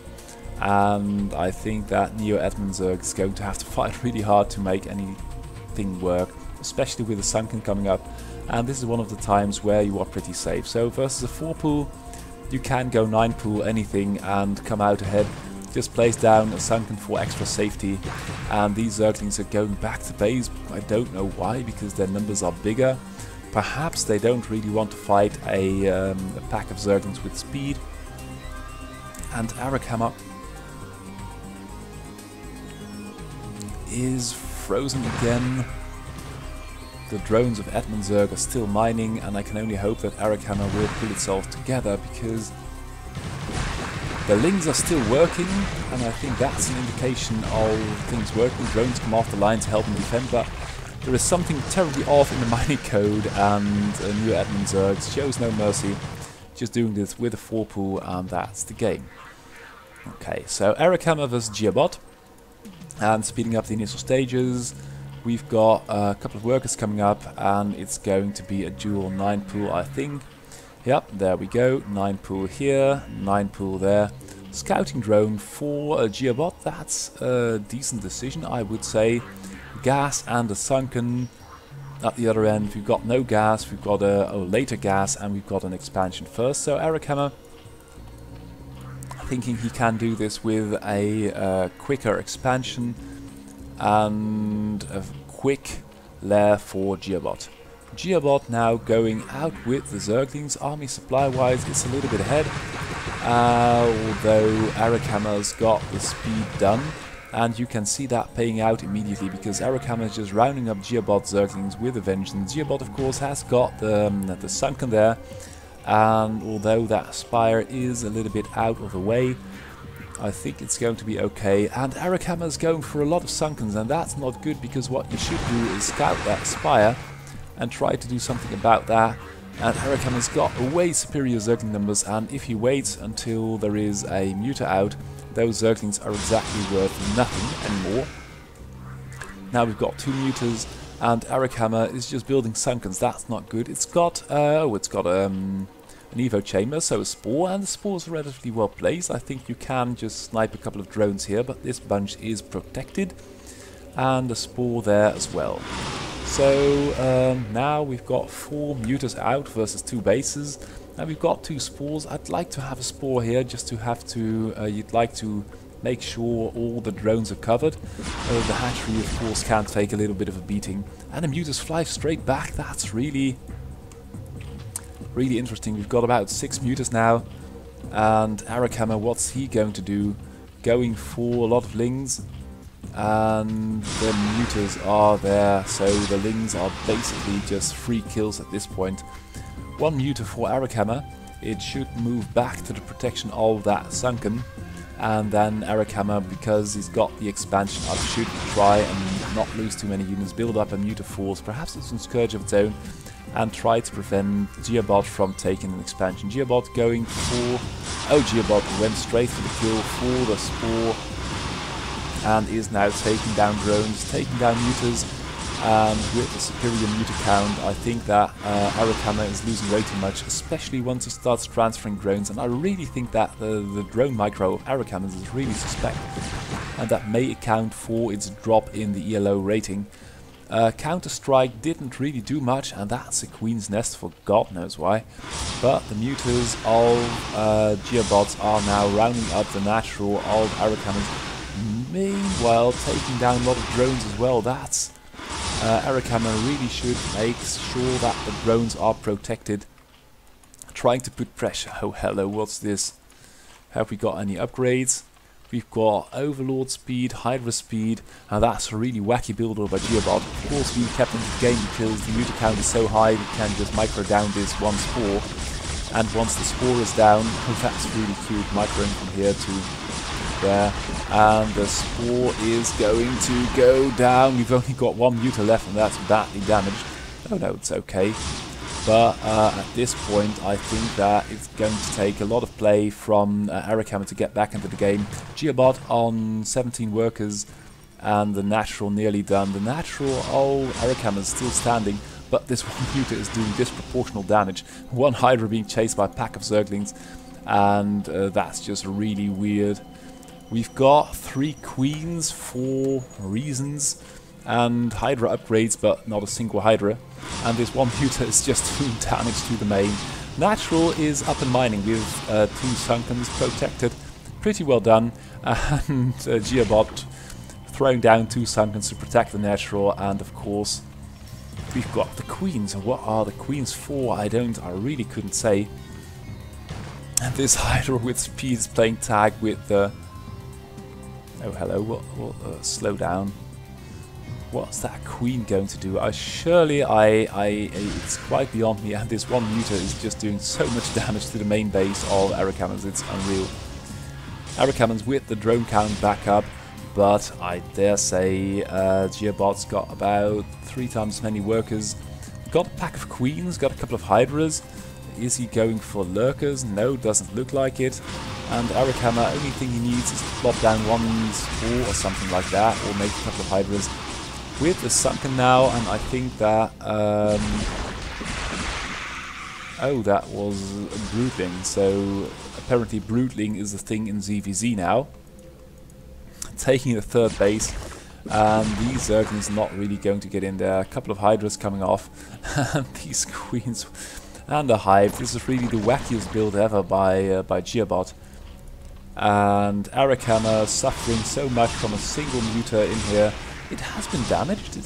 And I think that Neo Admin Zerg is going to have to fight really hard to make anything work, especially with the Sunken coming up. And this is one of the times where you are pretty safe. So versus a 4-pool, you can go 9-pool anything and come out ahead. Just place down a Sunken for extra safety. And these Zerglings are going back to base. I don't know why, because their numbers are bigger. Perhaps they don't really want to fight a pack of Zerglings with speed. And Arakama is frozen again. The drones of Admin Zerg are still mining, and I can only hope that Arakama will pull itself together, because the Lings are still working, and I think that's an indication of things working. Drones come off the line to help them defend, but there is something terribly off in the mining code, and Neo Admin Zerg shows no mercy, just doing this with a 4-pool, and that's the game. Okay, so Arakama versus Geobot. And speeding up the initial stages, we've got a couple of workers coming up, and it's going to be a dual 9-pool, I think. Yep, there we go, 9-pool here, 9-pool there. Scouting drone for a Geobot, that's a decent decision, I would say. Gas and a Sunken at the other end. We've got no gas, we've got a later gas, and we've got an expansion first. So Arakama thinking he can do this with a quicker expansion and a quick lair for Geobot. Geobot now going out with the Zerglings. Army supply wise it's a little bit ahead, although Arakama's got the speed done, and you can see that paying out immediately because Arakama is just rounding up Geobot Zerglings with a vengeance. Geobot of course has got the Sunken there, and although that spire is a little bit out of the way, I think it's going to be okay. And Arakama is going for a lot of Sunkens, and that's not good, because what you should do is scout that spire and try to do something about that. And Arakama's got way superior Zergling numbers, and if he waits until there is a Muta out, those Zerglings are exactly worth nothing anymore. Now we've got 2 Mutas, and Arakama is just building Sunkens. That's not good. It's got an Evo chamber, so a Spore, and the Spores are relatively well placed. I think you can just snipe a couple of drones here, but this bunch is protected, and a Spore there as well. So now we've got 4 Mutas out versus 2 bases, and we've got 2 Spores. I'd like to have a Spore here, just to have to, you'd like to make sure all the drones are covered. The hatchery of course can take a little bit of a beating, and the Mutas fly straight back. That's really interesting. We've got about 6 Mutas now, and Arakama, what's he going to do? Going for a lot of Lings, and the Mutas are there, so the Lings are basically just free kills at this point. 1 Muta for Arakama. It should move back to the protection of that Sunken, and then Arakama, because he's got the expansion up, should try and not lose too many units, build up a Muta force, perhaps it's some Scourge of its own, and try to prevent Geobot from taking an expansion. Geobot going for... oh, Geobot went straight for the kill for the Spore, and is now taking down drones, taking down Mutas, and with the superior Muta count, I think that Arakama is losing way too much, especially once he starts transferring drones, and I really think that the drone micro of Arakama is really suspect, and that may account for its drop in the ELO rating. Counter-Strike didn't really do much, and that's a Queen's Nest for God knows why. But the Mutas of Geobots are now rounding up the natural of Arakama's, meanwhile taking down a lot of drones as well. That's Arakama really should make sure that the drones are protected. Trying to put pressure. Oh hello, what's this? Have we got any upgrades? We've got Overlord speed, Hydra speed, and that's a really wacky builder by Geobot. Of course being kept in the game because the Muta count is so high we can just micro down this one Spore. And once the spore is down, oh, that's really cute, microing from here to there, and the spore is going to go down. We've only got one muta left, and that's badly damaged. Oh no, it's okay. But at this point, I think that it's going to take a lot of play from Arakama to get back into the game. Geobot on 17 workers, and the natural nearly done. The natural, oh, Arakama is still standing, but this one muta is doing disproportional damage. One Hydra being chased by a pack of Zerglings, and that's just really weird. We've got 3 queens for reasons, and Hydra upgrades, but not a single Hydra. And this one muta is just doing damage to the main. Natural is up and mining with 2 Sunkens protected. Pretty well done. And Geobot throwing down 2 Sunkens to protect the natural, and of course we've got the queens. And what are the queens for? I really couldn't say. And this Hydra with speed is playing tag with the... oh, hello, slow down. What's that queen going to do? Surely it's quite beyond me, and this one muta is just doing so much damage to the main base of Arakamans, it's unreal. Arakamans with the drone count back up, but I dare say Geobot's got about 3 times as many workers. Got a pack of queens, got a couple of Hydras. Is he going for lurkers? No, doesn't look like it. And Arakama, only thing he needs is to plop down 1 spore or something like that, or make a couple of Hydras. With the Sunken now, and I think that... oh, that was Broodling. So apparently Broodling is the thing in ZvZ now. Taking the 3rd base. And these Zerglings not really going to get in there. A couple of Hydras coming off. And these Queens and a Hive. This is really the wackiest build ever by Geobot. And Arakama suffering so much from a single muta in here. It has been damaged,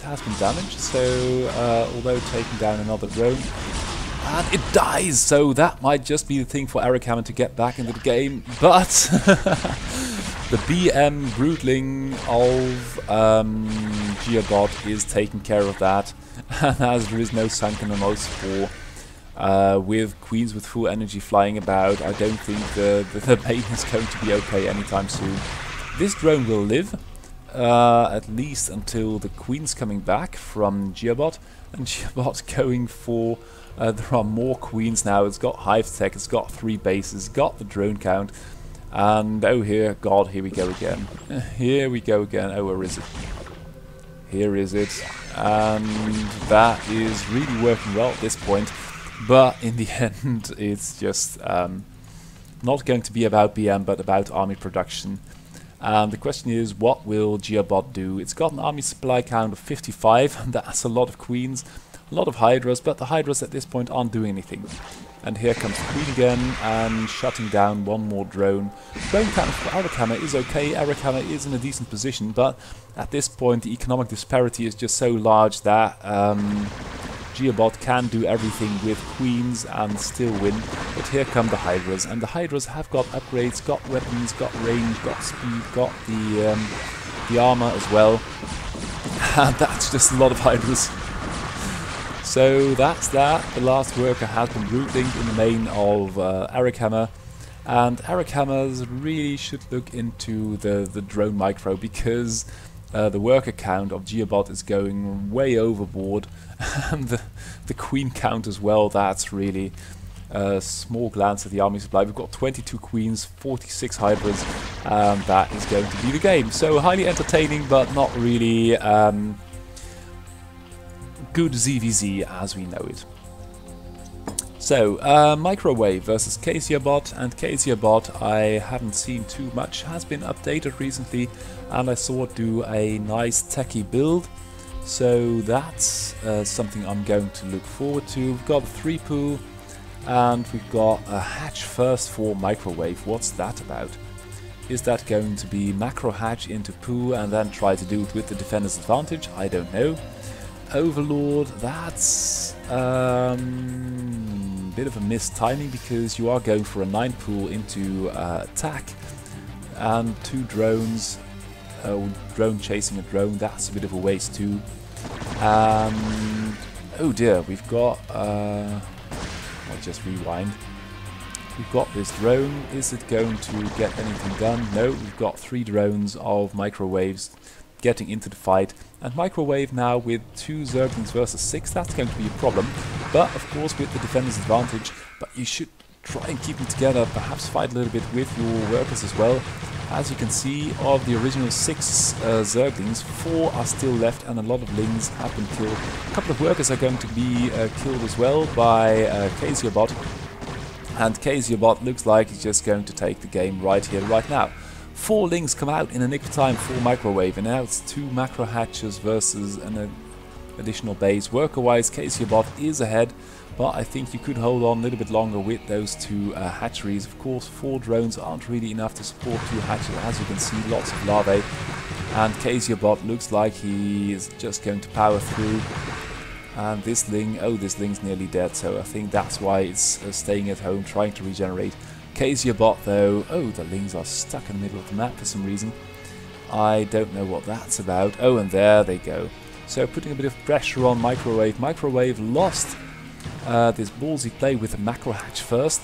so although taking down another drone, and it dies, so that might just be the thing for Arakama to get back into the game, but the BM Broodling of Geobot is taking care of that, and as there is no Sunken or no spore, with queens with full energy flying about, I don't think the main is going to be okay anytime soon. This drone will live. At least until the queen's coming back from Geobot, and Geobot going for there are more queens now. It's got hive tech, it's got 3 bases, got the drone count, and oh here we go again. Here we go again. Oh, where is it? Here is it, and that is really working well at this point, but in the end it's just not going to be about BM but about army production. And the question is, what will Geobot do? It's got an army supply count of 55, and that's a lot of queens, a lot of Hydras, but the Hydras at this point aren't doing anything. And here comes the queen again, and shutting down 1 more drone. Drone count for Arakama is okay, Arakama is in a decent position, but at this point the economic disparity is just so large that Geobot can do everything with queens and still win. But here come the Hydras, and the Hydras have got upgrades, got weapons, got range, got speed, got the armor as well. And that's just a lot of Hydras. So that's that. The last worker has been Broodling in the main of Arakama. And Arakamas really should look into the drone micro, because the worker count of Geobot is going way overboard, and the queen count as well. That's really a small glance at the army supply. We've got 22 queens, 46 Hydras, and that is going to be the game. So highly entertaining, but not really good ZvZ as we know it. So, Microwave versus KZiaBot, and KZiaBot I haven't seen too much, has been updated recently, and I saw it do a nice techie build, so that's something I'm going to look forward to. We've got a 3 pool, and we've got a hatch first for Microwave. What's that about? Is that going to be macro hatch into poo and then try to do it with the defender's advantage? I don't know. Overlord, that's bit of a missed timing, because you are going for a 9 pool into attack, and 2 drones, drone chasing a drone, that's a bit of a waste too. Oh dear, we've got, I'll just rewind. We've got this drone. Is it going to get anything done? No, we've got 3 drones of microwaves getting into the fight. And microwave now with 2 Zerglings versus 6, that's going to be a problem. But of course with the defender's advantage, but you should try and keep them together, perhaps fight a little bit with your workers as well. As you can see, of the original 6 Zerglings, 4 are still left and a lot of Lings have been killed. A couple of workers are going to be killed as well by Kasiobot. And Kasiobot looks like he's just going to take the game right here, right now. 4 Lings come out in a nick of time for microwave, and now it's 2 macro hatches versus an additional base. Worker-wise, Kasiobot is ahead, but I think you could hold on a little bit longer with those 2 hatcheries. Of course, 4 drones aren't really enough to support 2 hatches. As you can see, lots of larvae, and Kasiobot looks like he is just going to power through. And this Ling, oh, this Ling's nearly dead, so I think that's why it's staying at home, trying to regenerate. Kasiobot though, oh, the Lings are stuck in the middle of the map for some reason. I don't know what that's about. Oh, and there they go. So putting a bit of pressure on Microwave. Microwave lost this ballsy play with the macro hatch first,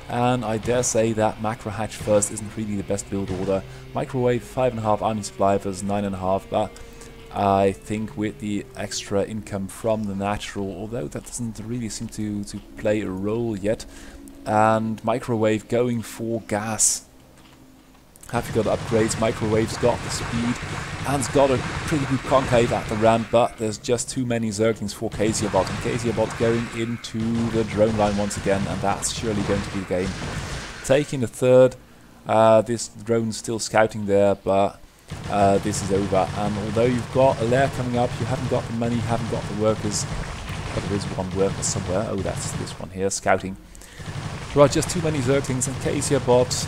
and I dare say that macro hatch first isn't really the best build order. Microwave 5.5 army supply versus 9.5, but I think with the extra income from the natural, although that doesn't really seem to play a role yet, and Microwave going for gas. Have you got upgrades? Microwave's got the speed and's got a pretty good concave at the ramp, but there's just too many Zerglings for Kasiobot, and Kasiobot going into the drone line once again, and that's surely going to be the game. Taking the third, this drone's still scouting there, but this is over. And although you've got a lair coming up, you haven't got the money, you haven't got the workers, but there is one worker somewhere. Oh, that's this one here, scouting. There are just too many Zerglings, and Kasiobot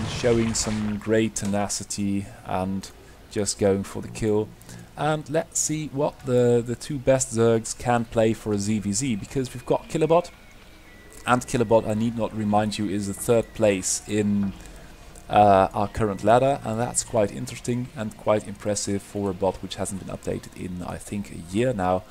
showing some great tenacity and just going for the kill. And let's see what the 2 best Zergs can play for a ZvZ, because we've got Killabot, and Killabot, I need not remind you, is the 3rd place in our current ladder, and that's quite interesting and quite impressive for a bot which hasn't been updated in, I think, a year now.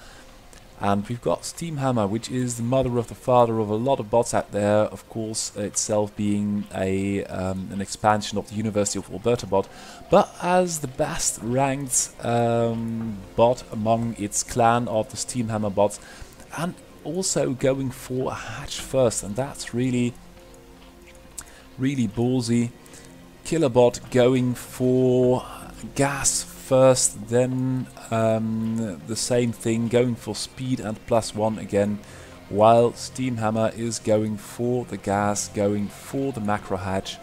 And we've got Steamhammer, which is the mother of the father of a lot of bots out there, of course itself being an expansion of the University of Alberta bot, but as the best ranked bot among its clan of the Steamhammer bots, and also going for a hatch first, and that's really ballsy. Killabot going for gas first, then the same thing, going for speed and +1 again, while Steamhammer is going for the gas, going for the macro hatch,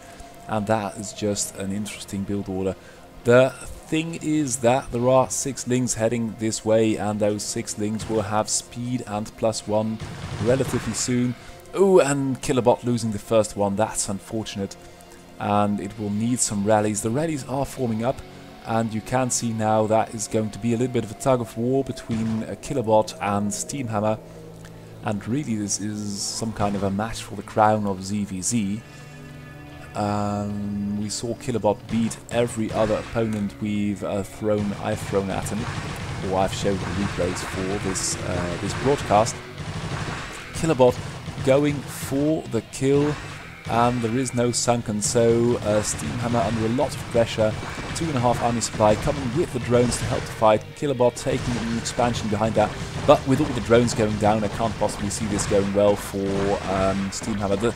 and that is just an interesting build order. The thing is that there are 6 Lings heading this way, and those 6 Lings will have speed and +1 relatively soon. Oh, and Killabot losing the first one, that's unfortunate, and it will need some rallies. The rallies are forming up, and you can see now that is going to be a little bit of a tug of war between Killabot and Steamhammer, and really this is some kind of a match for the crown of ZvZ. We saw Killabot beat every other opponent I've thrown at him, or I've showed the replays for this broadcast. Killabot going for the kill, and there is no sunken, so Steamhammer under a lot of pressure. 2.5 army supply coming with the drones to help the fight. Killabot taking an expansion behind that, but with all the drones going down, I can't possibly see this going well for Steamhammer. The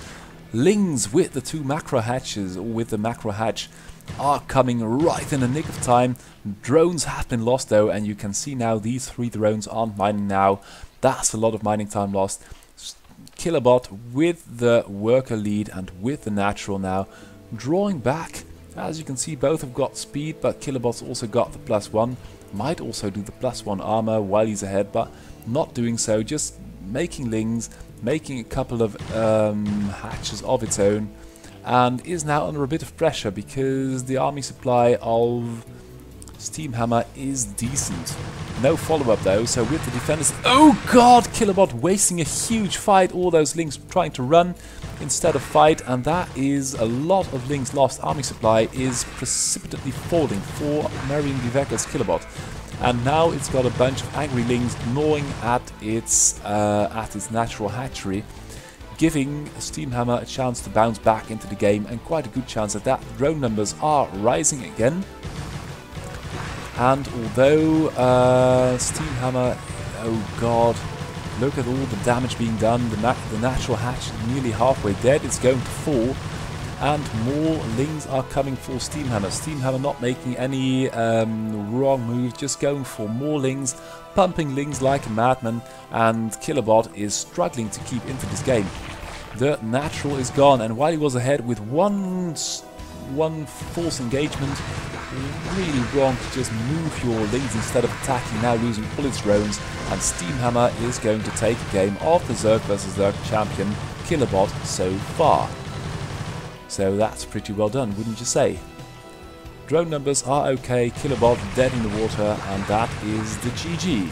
Lings with the 2 macro hatches, or with the macro hatch, are coming right in the nick of time. Drones have been lost though, and you can see now these 3 drones aren't mining now. That's a lot of mining time lost. Killabot with the worker lead and with the natural now, drawing back. As you can see, both have got speed, but Killabot's also got the +1. Might also do the +1 armor while he's ahead, but not doing so, just making Lings, making a couple of hatches of its own, and is now under a bit of pressure because the army supply of Steamhammer is decent. No follow-up though, so with the defenders... Oh god! Killabot wasting a huge fight, all those Lings trying to run instead of fight, and that is a lot of Lings lost. Army supply is precipitately falling for Marion Viveka's Killabot. And now it's got a bunch of angry Lings gnawing at its natural hatchery, giving Steamhammer a chance to bounce back into the game, and quite a good chance at that. Drone numbers are rising again. And although Steamhammer, oh god, look at all the damage being done, the natural hatch nearly halfway dead, it's going to fall. And more lings are coming for Steamhammer. Steamhammer not making any wrong moves, just going for more lings, pumping lings like a madman, and Killerbot is struggling to keep into this game. The natural is gone, and while he was ahead with one false engagement, really wrong to just move your lings instead of attacking, now losing all its drones, and Steamhammer is going to take a game of the Zerg vs Zerg champion Killerbot so far. So that's pretty well done, wouldn't you say? Drone numbers are okay, Killerbot dead in the water, and that is the GG.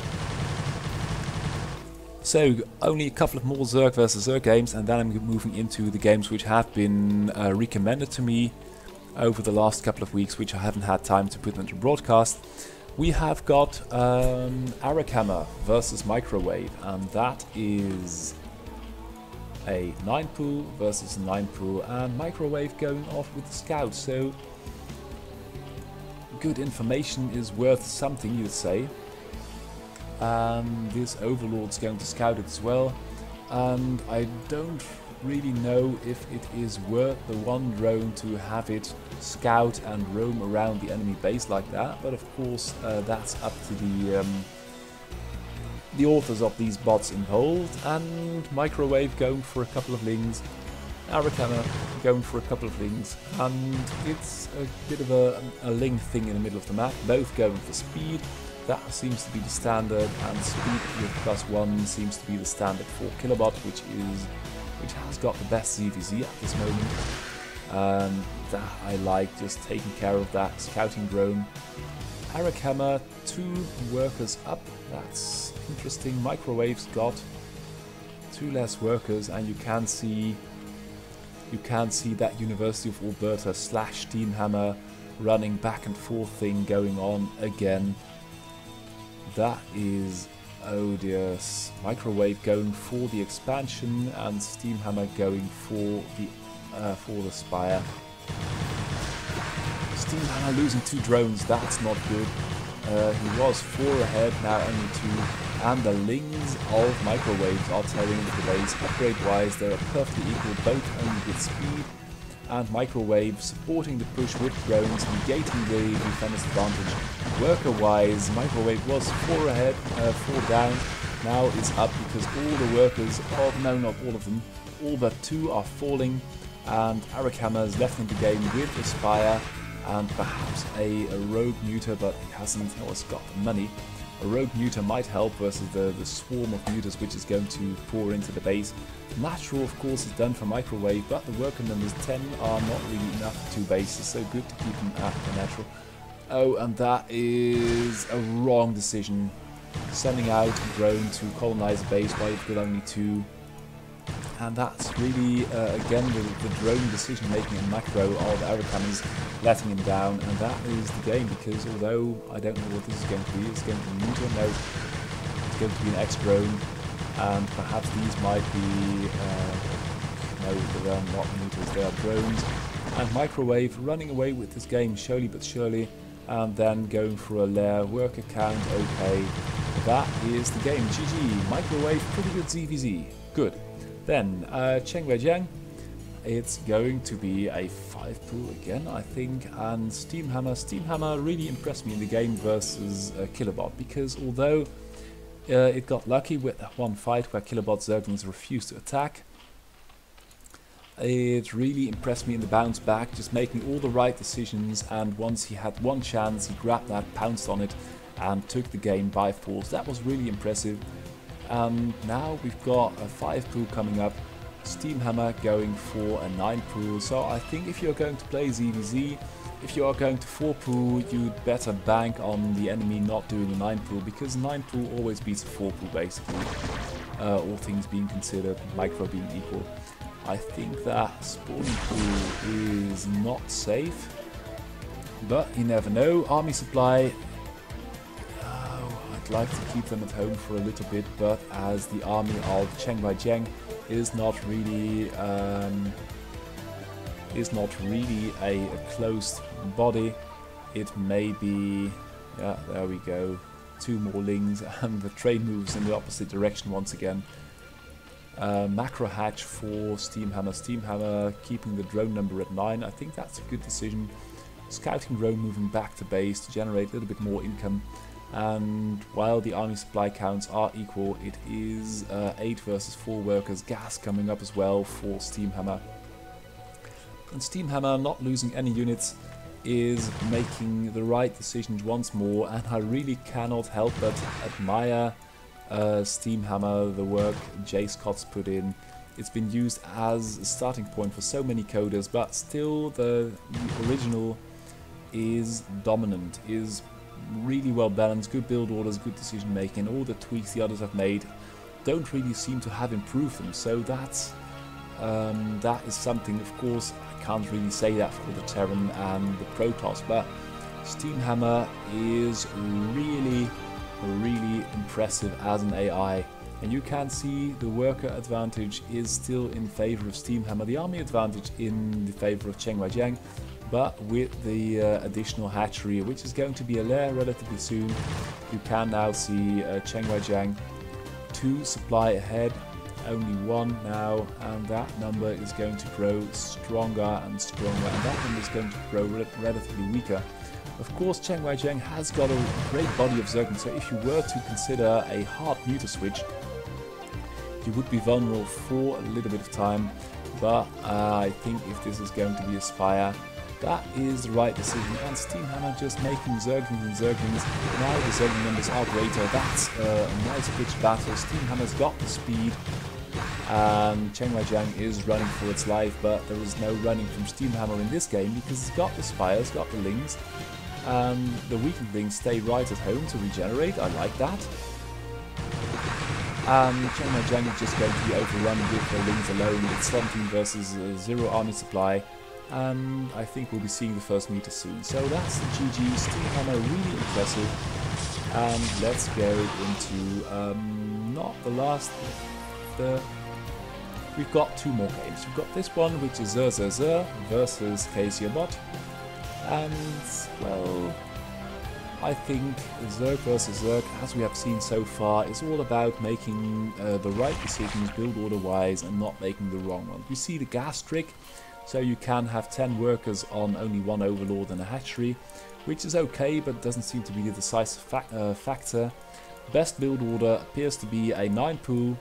So only a couple of more Zerg vs Zerg games, and then I'm moving into the games which have been recommended to me over the last couple of weeks, which I haven't had time to put into broadcast. We have got Arakhammer versus Microwave, and that is a 9-pool versus a 9-pool, and Microwave going off with the Scout, so good information is worth something, you'd say. And this Overlord's going to Scout it as well, and I don't really know if it is worth the one drone to have it scout and roam around the enemy base like that, but of course that's up to the authors of these bots involved. And Microwave going for a couple of lings, Arakhammer going for a couple of lings, and it's a bit of a ling thing in the middle of the map, both going for speed. That seems to be the standard, and speed with +1 seems to be the standard for Killerbot, which has got the best ZvZ at this moment. That I like, just taking care of that scouting drone. Arakhammer, 2 workers up, that's interesting. Microwave's got 2 less workers, and you can see that University of Alberta / Steamhammer running back and forth thing going on again. That is odious. Microwave going for the expansion, and Steamhammer going for the Spire. Steamhammer losing 2 drones, that's not good. He was 4 ahead, now only 2, and the lings of Microwaves are tearing into the base. Upgrade wise, they're perfectly equal, both only with speed, and Microwave supporting the push with drones, negating the defender's advantage. Worker wise, Microwave was 4 ahead, 4 down, now it's up because all the workers, no, not all of them, all but 2 are falling, and Arakhammer is left in the game with a Spire and perhaps a rogue neuter, but he hasn't always got the money. A rogue neuter might help versus the swarm of neuters which is going to pour into the base. Natural, of course, is done for Microwave, but the worker numbers 10 are not really enough for 2 bases, so good to keep them at the natural. Oh, and that is a wrong decision. Sending out a drone to colonize a base while you've got only 2. And that's really, again, the drone decision making in macro of Arakhammer's letting him down, and that is the game, because although I don't know what this is going to be, it's going to be neuter, no, it's going to be an X-drone, and perhaps these might be, no, they're not neuters, they are drones, and Microwave running away with this game slowly but surely, and then going for a lair, worker count, okay, that is the game, GG, Microwave, pretty good ZvZ, good. Then, Cheng Wei Jiang, it's going to be a 5-pool again, I think, and Steamhammer really impressed me in the game versus Killerbot, because although it got lucky with that one fight where Killerbot's Zerglings refused to attack, it really impressed me in the bounce back, just making all the right decisions, and once he had one chance, he grabbed that, pounced on it, and took the game by force. That was really impressive. Now we've got a 5-pool coming up, Steamhammer going for a 9-pool, so I think if you're going to play ZvZ, if you are going to 4-pool, you'd better bank on the enemy not doing a 9-pool, because 9-pool always beats a 4-pool basically, all things being considered, micro being equal. I think that spawning pool is not safe, but you never know. Army supply, I'd like to keep them at home for a little bit, but as the army of Cheng Wei Jiang is not really a closed body. It may be, yeah, there we go, 2 more lings, and the train moves in the opposite direction once again. Macro hatch for Steamhammer. Steamhammer keeping the drone number at 9. I think that's a good decision. Scouting drone moving back to base to generate a little bit more income. And while the army supply counts are equal, it is 8 versus 4 workers. Gas coming up as well for Steamhammer. And Steamhammer, not losing any units, is making the right decisions once more, and I really cannot help but admire Steamhammer, the work J. Scott's put in. It's been used as a starting point for so many coders, but still the original is dominant, is really well balanced, good build orders, good decision making. All the tweaks the others have made don't really seem to have improved them, so that is something. Of course, I can't really say that for the Terran and the Protoss, but Steamhammer is really impressive as an AI, and you can see the worker advantage is still in favor of Steamhammer, the army advantage in the favor of Cheng Waijiang, but with the additional hatchery, which is going to be a lair relatively soon, you can now see Cheng Waijiang 2 supply ahead, only 1 now, and that number is going to grow stronger and stronger, and that number is going to grow relatively weaker. Of course, Cheng Waijiang has got a great body of Zerglings, so if you were to consider a hard neuter switch, you would be vulnerable for a little bit of time, but I think if this is going to be a Spire, that is the right decision. And Steamhammer just making Zerglings and Zerglings. Now the Zergling numbers are greater. That's a nice pitched battle. Steamhammer's got the speed, and Cheng Waijiang is running for its life, but there is no running from Steamhammer in this game because it's got the Spires, got the Lings, and the weakened Lings stay right at home to regenerate. I like that. And Cheng Waijiang is just going to be overrun with the Lings alone. It's 17 versus 0 army supply, and I think we'll be seeing the first meter soon. So that's the GG. Steamhammer really impressive. And let's go into not the last. We've got 2 more games. We've got this one, which is ZvZ versus KZbot, and well, I think Zerg versus Zerg, as we have seen so far, is all about making the right decisions build order wise and not making the wrong one. We see the gas trick, so you can have 10 workers on only 1 overlord and a hatchery, which is okay, but doesn't seem to be the decisive factor. Best build order appears to be a 9 pool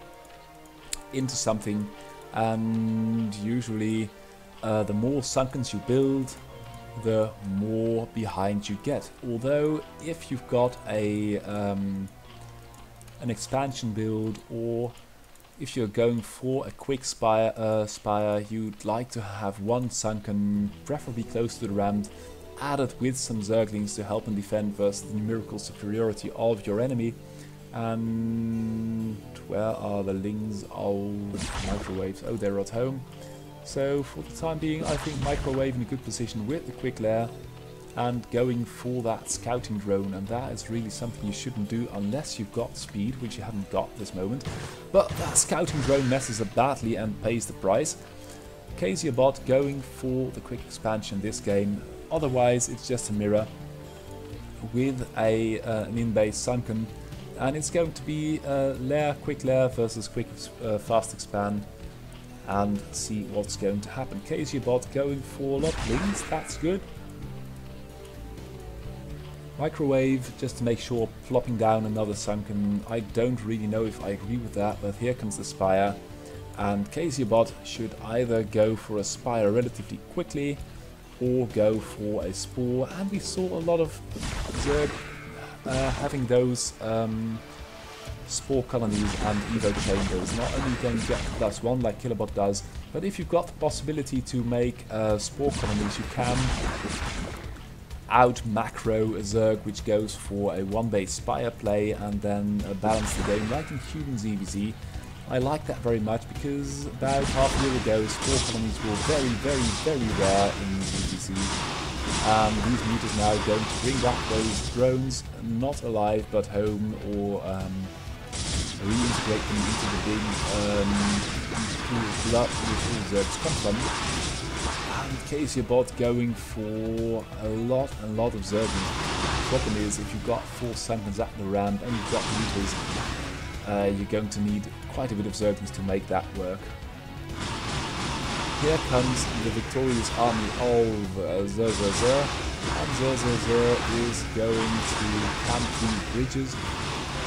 into something, and usually the more sunkens you build, the more behind you get. Although if you've got a an expansion build, or if you're going for a quick spire, you'd like to have 1 sunken, preferably close to the ramp, added with some Zerglings to help and defend versus the numerical superiority of your enemy. And where are the Lings? Oh, microwaves. Oh, they're at home. So for the time being, I think microwave in a good position with the quick lair and going for that scouting drone, and that is really something you shouldn't do unless you've got speed, which you haven't got this moment. But that scouting drone messes up badly and pays the price. KZbot going for the quick expansion this game. Otherwise, it's just a mirror with an in-base sunken, and it's going to be lair, quick lair versus quick fast expand, and see what's going to happen. KZbot going for a lot of Lings, that's good. Microwave, just to make sure, flopping down another sunken. I don't really know if I agree with that, but here comes the Spire, and KZbot should either go for a Spire relatively quickly or go for a Spore, and we saw a lot of Zerg having those Spore colonies and Evo chambers. Not only can you get +1 like Killabot does, but if you've got the possibility to make Spore colonies, you can out macro a Zerg which goes for a 1-base Spire play and then balance the game like in human ZvZ. I like that very much because about half a year ago Spore colonies were very rare in ZvZ. These meters now going to bring back those drones, not alive but home, or reintegrate them into the big blood which all Zergs come from. And KZbot going for a lot of Zerging. The problem is, if you've got 4 Sunkens at the ramp and you've got meters, you're going to need quite a bit of Zerglings to make that work. Here comes the victorious army of ZvZ, and ZvZ is going to camp these bridges,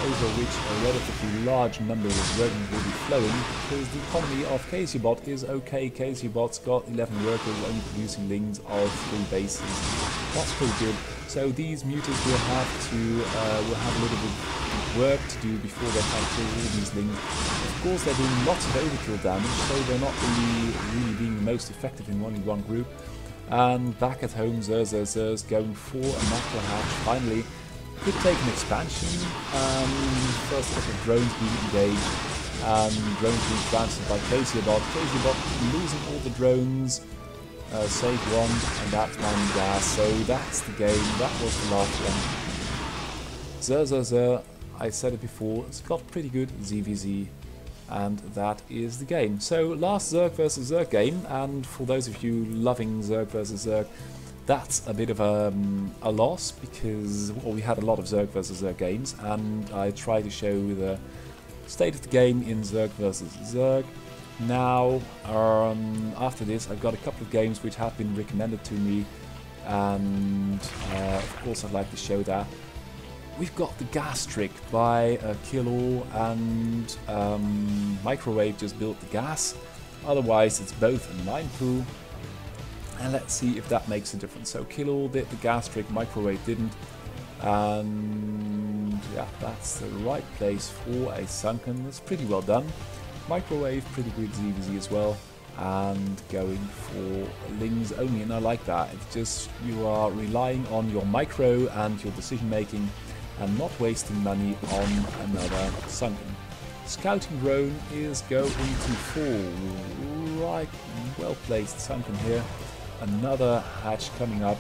over which a relatively large number of Zerglings will be flowing, because the economy of KZbot is okay. KZbot's got 11 workers only producing lings of 3 bases. That's pretty good. So these muters will have a little bit of work to do before they can kill all these lings. Of course, they're doing lots of overkill damage, so they're not really being the most effective in only one group. And back at home, ZvZ is going for a macro hatch. Finally, could take an expansion. First couple of drones being engaged, and drones being transferred by KZbot. KZbot losing all the drones. Save one, and that's mining gas. So that's the game. That was the last one. ZvZ, I said it before, it's got pretty good ZvZ, and that is the game. So last Zerg versus Zerg game, and for those of you loving Zerg versus Zerg, that's a bit of a loss, because we had a lot of Zerg versus Zerg games, and I try to show the state of the game in Zerg versus Zerg. Now, after this, I've got a couple of games which have been recommended to me, and of course I'd like to show that. We've got the gas trick by Killall, and Microwave just built the gas. Otherwise, it's both a mine pool. And let's see if that makes a difference. So Killall did the gas trick, Microwave didn't. And yeah, that's the right place for a sunken. It's pretty well done. Microwave, pretty good ZvZ as well. And going for lings only, and I like that. It's just, you are relying on your micro and your decision making, and not wasting money on another sunken. Scouting drone is going to fall. Right, well placed sunken here. Another hatch coming up,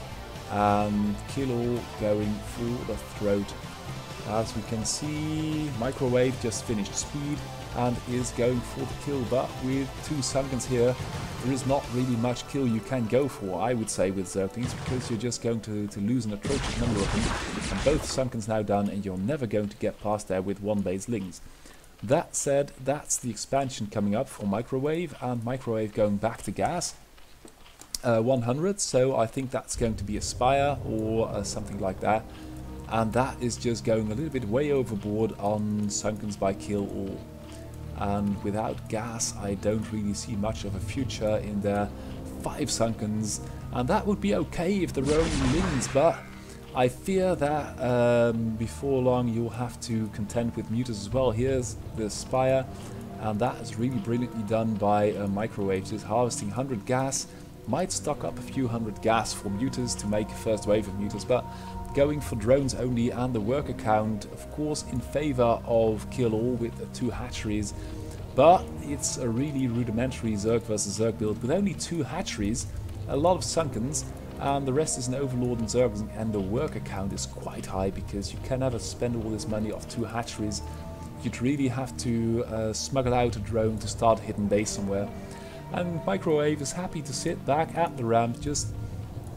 and Killall going for the throat. As we can see, Microwave just finished speed and is going for the kill, but with 2 Sunkens here, there is not really much kill you can go for, I would say, with Zerglings, because you're just going to lose an atrocious number of them, and both Sunkens now done, and you're never going to get past there with 1 base lings. That said, that's the expansion coming up for Microwave, and Microwave going back to gas. 100, so I think that's going to be a Spire or something like that, and that is just going a little bit way overboard on Sunkens by Killall. And without gas, I don't really see much of a future in there. 5 Sunkens, and that would be okay if there were only lings, but I fear that before long you'll have to contend with muters as well. Here's the Spire, and that is really brilliantly done by Microwave, just harvesting 100 gas. Might stock up a few hundred gas for muters to make a first wave of muters, but going for drones only, and the worker count, of course, in favor of Killall with the 2 hatcheries. But it's a really rudimentary Zerg versus Zerg build with only 2 hatcheries, a lot of Sunkens, and the rest is an Overlord and Zerg, and the worker count is quite high, because you can never spend all this money off 2 hatcheries. You'd really have to smuggle out a drone to start a hidden base somewhere. And Microwave is happy to sit back at the ramp, just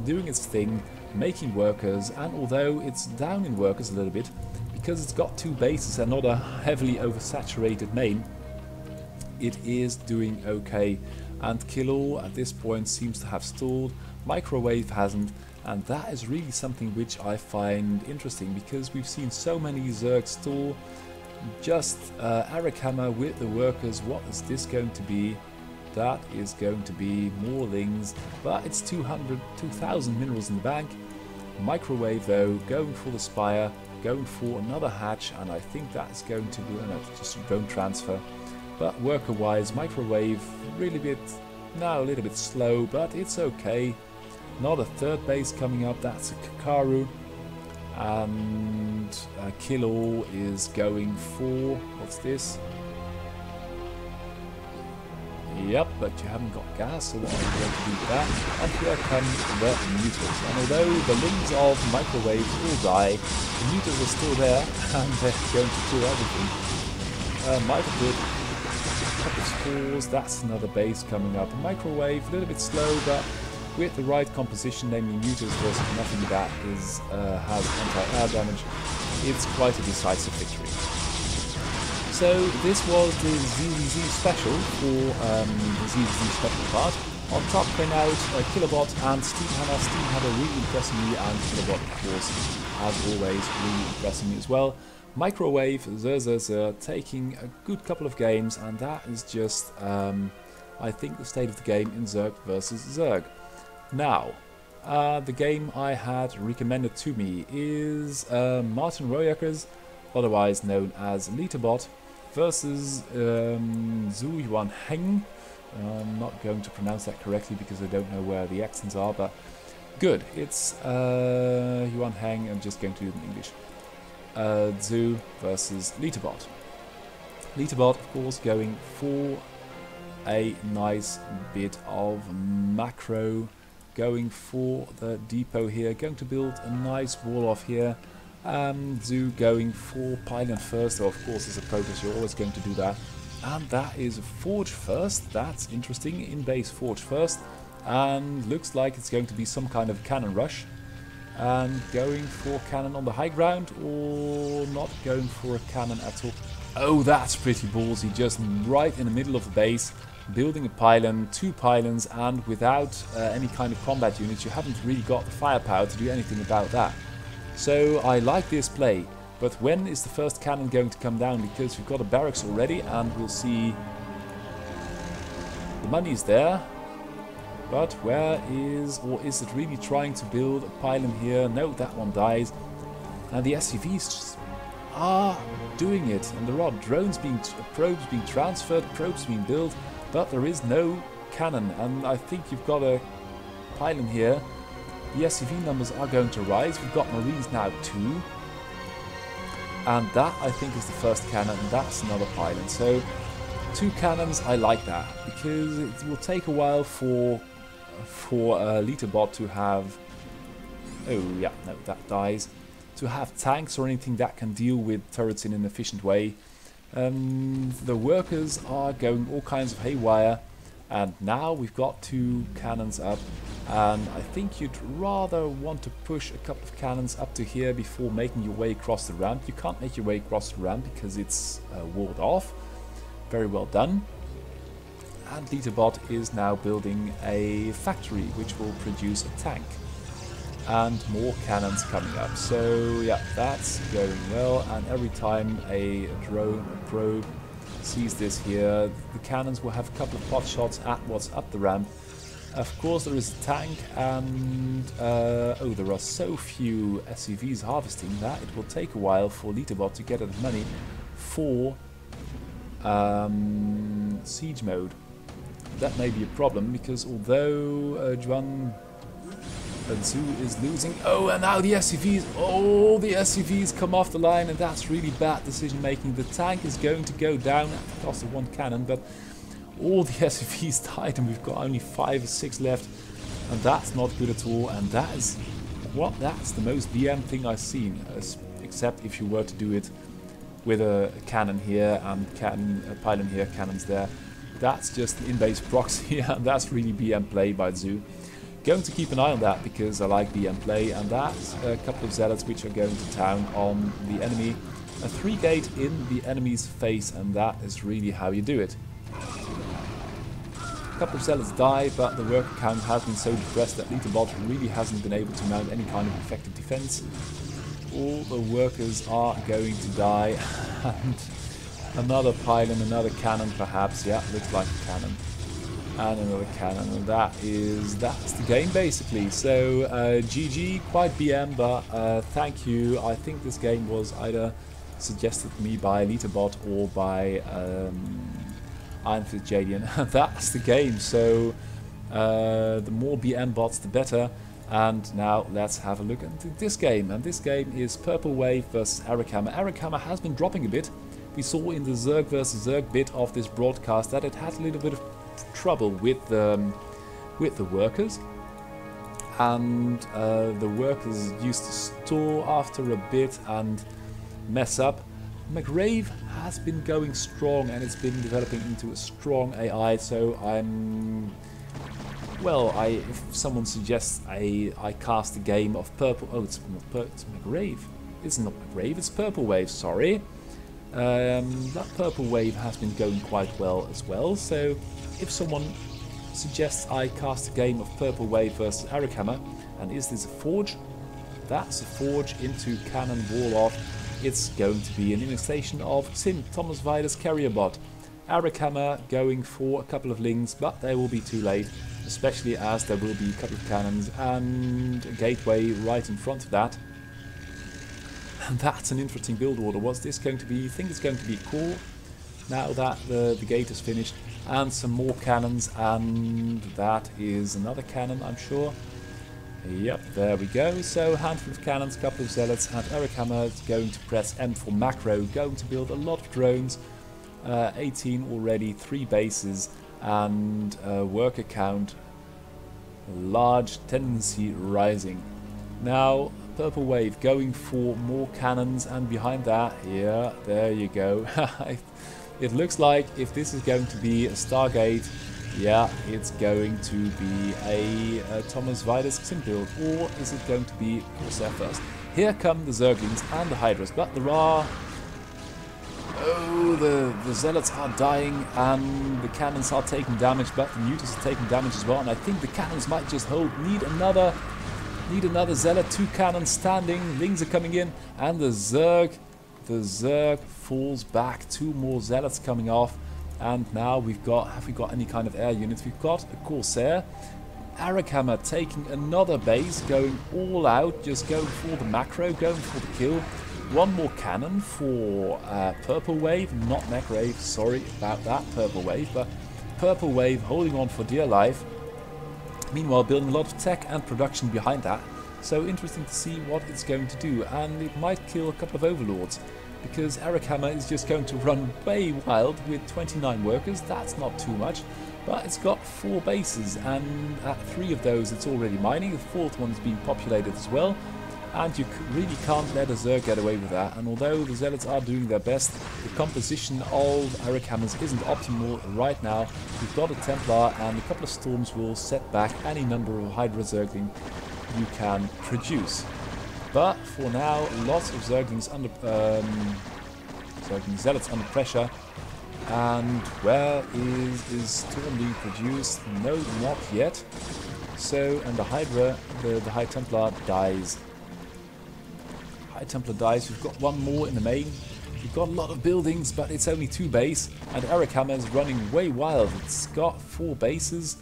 doing its thing, making workers, and although it's down in workers a little bit, because it's got 2 bases and not a heavily oversaturated main, it is doing okay. And Killall at this point seems to have stalled, Microwave hasn't, and that is really something which I find interesting, because we've seen so many Zerg stall. Just Eric Hammer with the workers. What is this going to be? That is going to be more lings, but it's 2,000 minerals in the bank. Microwave though, going for the Spire, going for another hatch, and I think that's going to be just a drone transfer. But worker wise, Microwave really a little bit slow, but it's okay. Not a 3rd base coming up, that's a Kakaru. And Killall is going for, what's this? Yep, but you haven't got gas, so what are you going to do with that? And here come the muters. And although the lings of Microwave will die, the muters are still there, and they're going to kill everything. might have did. A couple of spores, that's another base coming up. A microwave, a little bit slow, but with the right composition, namely mutas versus nothing that is has anti-air damage, it's quite a decisive victory. So this was the ZvZ special for the ZvZ special part. On top came out Kilobot and Steamhammer. Steamhammer really impressing me, and Kilobot, of course, as always, really impressing me as well. Microwave, ZvZ, taking a good couple of games, and that is just, I think, the state of the game in Zerg versus Zerg. Now, the game I had recommended to me is Martin Royackers, otherwise known as Litterbot, versus Zhu Yuan Heng. I'm not going to pronounce that correctly because I don't know where the accents are, but good. It's Yuan Heng. I'm just going to do it in English. Zhu versus Litterbot. Litterbot, of course, going for a nice bit of macro, going for the depot here, going to build a nice wall off here. Zhu going for pylon first, so of course as a Protoss you're always going to do that. And that is Forge first, that's interesting, in base Forge first. And looks like it's going to be some kind of cannon rush. And going for cannon on the high ground, or not going for a cannon at all. Oh, that's pretty ballsy, just right in the middle of the base, building a pylon, 2 pylons, and without any kind of combat units, you haven't really got the firepower to do anything about that. So I like this play, but when is the first cannon going to come down? Because we've got a barracks already, and we'll see the money's there. But where is, or is it really trying to build a pylon here? No, that one dies. And the SCVs are doing it, and there are drones being, probes being transferred, probes being built, but there is no cannon. And I think you've got a pylon here. The SCV numbers are going to rise. We've got Marines now 2. And that, I think, is the first cannon, and that's another pylon. So, 2 cannons, I like that, because it will take a while for Litterbot to have... Oh, yeah, no, that dies. To have tanks or anything that can deal with turrets in an efficient way. The workers are going all kinds of haywire. And now we've got 2 cannons up, and I think you'd rather want to push a couple of cannons up to here before making your way across the ramp. You can't make your way across the ramp because it's walled off. Very well done. And Litterbot is now building a factory which will produce a tank. And more cannons coming up. So yeah, that's going well, and every time a drone, a probe sees this here, the cannons will have a couple of pot shots at what's up the ramp. Of course there is a tank, and oh, there are so few SCVs harvesting that it will take a while for Litterbot to get enough money for siege mode. That may be a problem, because although Zhu is losing. Oh, and now the SCVs. Oh, the SCVs come off the line, and that's really bad decision making. The tank is going to go down at the cost of 1 cannon, but all the SCVs died, and we've got only 5 or 6 left, and that's not good at all. And that is what? That's the most BM thing I've seen, except if you were to do it with a cannon here and a pylon here, cannons there. That's just in-base proxy, and that's really BM play by Zhu. Going to keep an eye on that because I like BM play, and that's a couple of zealots which are going to town on the enemy. A 3-gate in the enemy's face, and that is really how you do it. A couple of zealots die, but the worker count has been so depressed that Litterbot really hasn't been able to mount any kind of effective defense. All the workers are going to die, and another pylon, another cannon perhaps. Yeah, looks like a cannon. And another cannon, and that's the game basically. So GG, quite BM, but thank you. I think this game was either suggested to me by Litterbot or by Iron Fitzjadian. That's the game. So the more BM bots, the better. And now let's have a look at this game. And this game is Purple Wave versus Eric Hammer. Eric Hammer has been dropping a bit. We saw in the Zerg versus Zerg bit of this broadcast that it had a little bit of trouble with the workers, and the workers used to stall after a bit and mess up. McRave has been going strong and it's been developing into a strong AI, so if someone suggests I cast a game of purple... Oh, it's McRave. It's not McRave, it's Purple Wave, sorry. That Purple Wave has been going quite well as well, so if someone suggests I cast a game of Purple Wave versus Eric Hammer, and is this a forge? That's a forge into Cannon Warlock. It's going to be an infestation of Tim, Thomas Vider's carrier bot. Eric Hammer going for a couple of links, but they will be too late, especially as there will be a couple of cannons and a gateway right in front of that. And that's an interesting build order. What's this going to be? I think it's going to be cool. Now that the gate is finished, and some more cannons, and that is another cannon, I'm sure. Yep, there we go. So, handful of cannons, couple of zealots, and Eric Hammer is going to press M for macro, going to build a lot of drones. 18 already, 3 bases, and worker count, large tendency rising. Now, Purple Wave going for more cannons, and behind that, yeah, there you go. It looks like if this is going to be a StarCraft, yeah, it's going to be a Thomas Vider's Sim build, or is it going to be Corsair first? Here come the Zerglings and the Hydras, but there are... Oh, the Zealots are dying and the cannons are taking damage, but the Neuters are taking damage as well, and I think the cannons might just hold. Need another Zealot, 2 cannons standing, Lings are coming in, and the Zerg falls back, 2 more Zealots coming off. And now have we got any kind of air units? We've got a Corsair. Eric Hammer taking another base, going all out, just going for the macro, going for the kill. 1 more cannon for Purple Wave, not McRave, sorry about that, Purple Wave, but Purple Wave holding on for dear life. Meanwhile, building a lot of tech and production behind that. So interesting to see what it's going to do, and it might kill a couple of Overlords, because Eric Hammer is just going to run way wild with 29 workers. That's not too much, but it's got 4 bases, and at 3 of those it's already mining. The 4th one is being populated as well, and you really can't let a Zerg get away with that. And although the Zealots are doing their best, the composition of Eric Hammers isn't optimal right now. We've got a Templar, and a couple of Storms will set back any number of Hydra Zergling you can produce. But for now, lots of Zerglings under Zealots under pressure. And where is Storm being produced? No, not yet. So, and the Hydra, the High Templar dies. High Templar dies. We've got 1 more in the main. We've got a lot of buildings, but it's only 2 base. And Eric Hammer is running way wild. It's got 4 bases,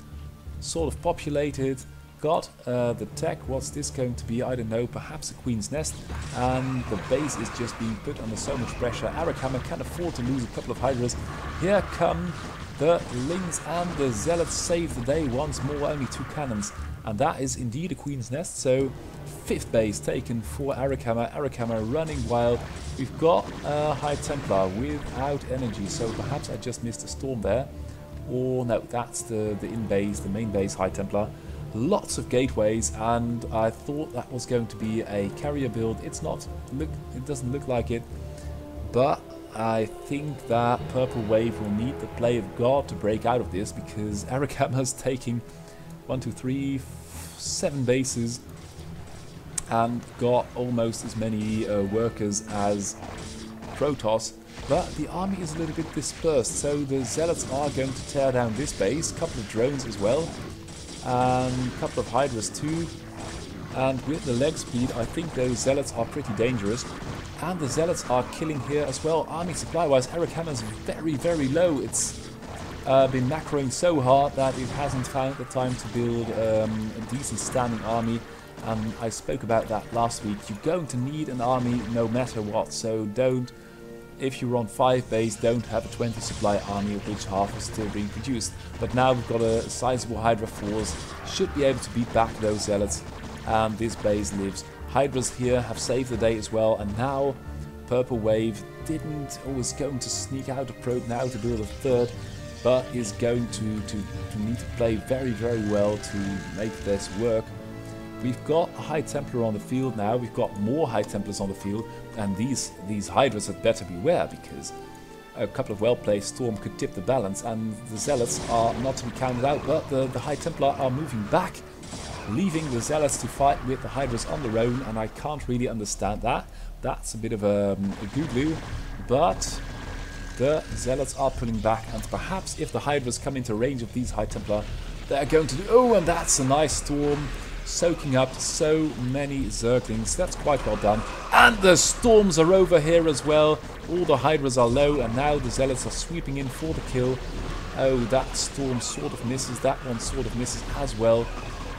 sort of populated. Got the tech. What's this going to be? I don't know. Perhaps a Queen's Nest. And the base is just being put under so much pressure. Eric Hammer can't afford to lose a couple of Hydras. Here come the Lings, and the Zealots save the day once more. Only 2 cannons. And that is indeed a Queen's Nest. So 5th base taken for Eric Hammer. Eric Hammer running wild. We've got a High Templar without energy. So perhaps I just missed a Storm there. Or no, that's the in base, the main base High Templar. Lots of gateways, and I thought that was going to be a carrier build. It's not. It doesn't look like it. But I think that Purple Wave will need the play of God to break out of this, because Eric Hammer's taking 1, 2, 3, 7 bases and got almost as many workers as Protoss. But the army is a little bit dispersed, so the Zealots are going to tear down this base. A couple of drones as well. And a couple of Hydras too, and with the leg speed I think those Zealots are pretty dangerous, and the Zealots are killing here as well. Army supply wise, Eric Hammer's very, very low. It's been macroing so hard that it hasn't found the time to build a decent standing army, and I spoke about that last week. You're going to need an army no matter what, so don't, if you're on 5 base, don't have a 20 supply army of which half is still being produced. But now we've got a sizable Hydra force, should be able to beat back those Zealots, and this base lives. Hydras here have saved the day as well, and now Purple Wave was going to sneak out a probe now to build a 3rd, but is going to need to play very, very well to make this work. We've got a High Templar on the field now, we've got more High Templars on the field, and these Hydras had better beware, because a couple of well-placed Storm could tip the balance, and the Zealots are not to be counted out, but the High Templar are moving back, leaving the Zealots to fight with the Hydras on their own, and I can't really understand that. That's a bit of a googly, but the Zealots are pulling back, and perhaps if the Hydras come into range of these High Templar, they're going to do... Oh, and that's a nice Storm, soaking up so many Zerglings. That's quite well done. And the Storms are over here as well. All the Hydras are low, and now the Zealots are sweeping in for the kill. Oh, that Storm sort of misses. That one sort of misses as well.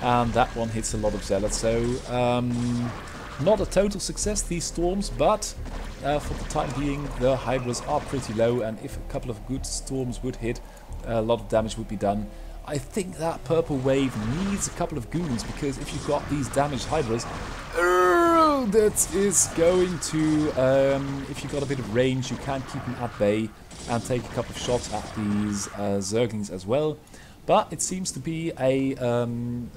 And that one hits a lot of Zealots. So, not a total success, these Storms, but for the time being, the Hydras are pretty low, and if a couple of good Storms would hit, a lot of damage would be done. I think that purple wave needs a couple of goons, because if you've got these damaged Hydras, that is going to, if you've got a bit of range, you can keep them at bay and take a couple of shots at these Zerglings as well. But it seems to be a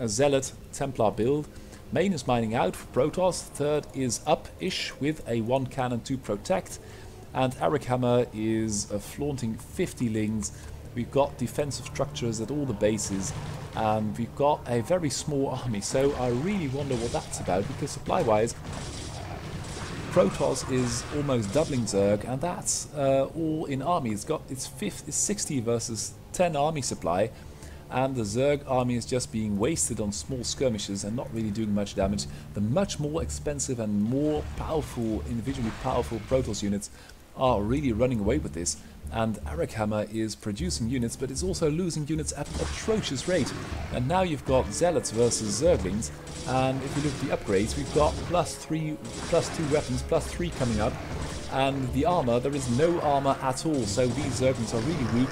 Zealot Templar build. Main is mining out for Protoss, third is up-ish with a 1 cannon to protect, and Eric Hammer is flaunting 50 lings. We've got defensive structures at all the bases, and we've got a very small army, so I really wonder what that's about, because supply-wise, Protoss is almost doubling Zerg, and that's all in army. It's got its 60 versus 10 army supply, and the Zerg army is just being wasted on small skirmishes and not really doing much damage. The much more expensive and more powerful, individually powerful Protoss units are really running away with this. And Eric Hammer is producing units, but it's also losing units at an atrocious rate. And now you've got Zealots versus Zerglings, and if you look at the upgrades, we've got +2 weapons, +3 coming up, and the armor, there is no armor at all, so these Zerglings are really weak.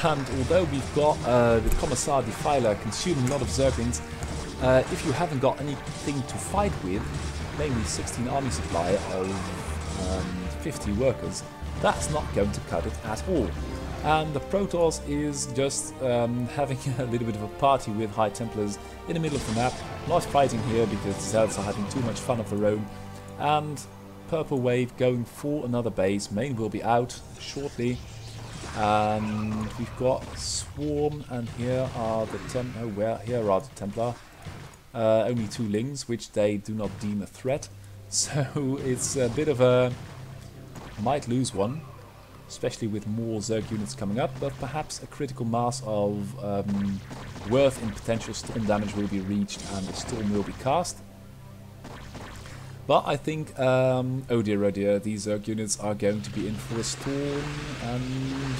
And although we've got the Commissar Defiler consuming a lot of Zerglings, if you haven't got anything to fight with, namely 16 army supply of 50 workers, that's not going to cut it at all. And the Protoss is just having a little bit of a party with High Templars in the middle of the map, not fighting here because the Zealots are having too much fun of their own. And Purple Wave going for another base. Main will be out shortly. And we've got Swarm, and here are the here are the Templar. Only 2 lings, which they do not deem a threat. So it's a bit of a... might lose one, especially with more Zerg units coming up, but perhaps a critical mass of worth in potential storm damage will be reached and the storm will be cast. But I think, oh dear, these Zerg units are going to be in for a storm, and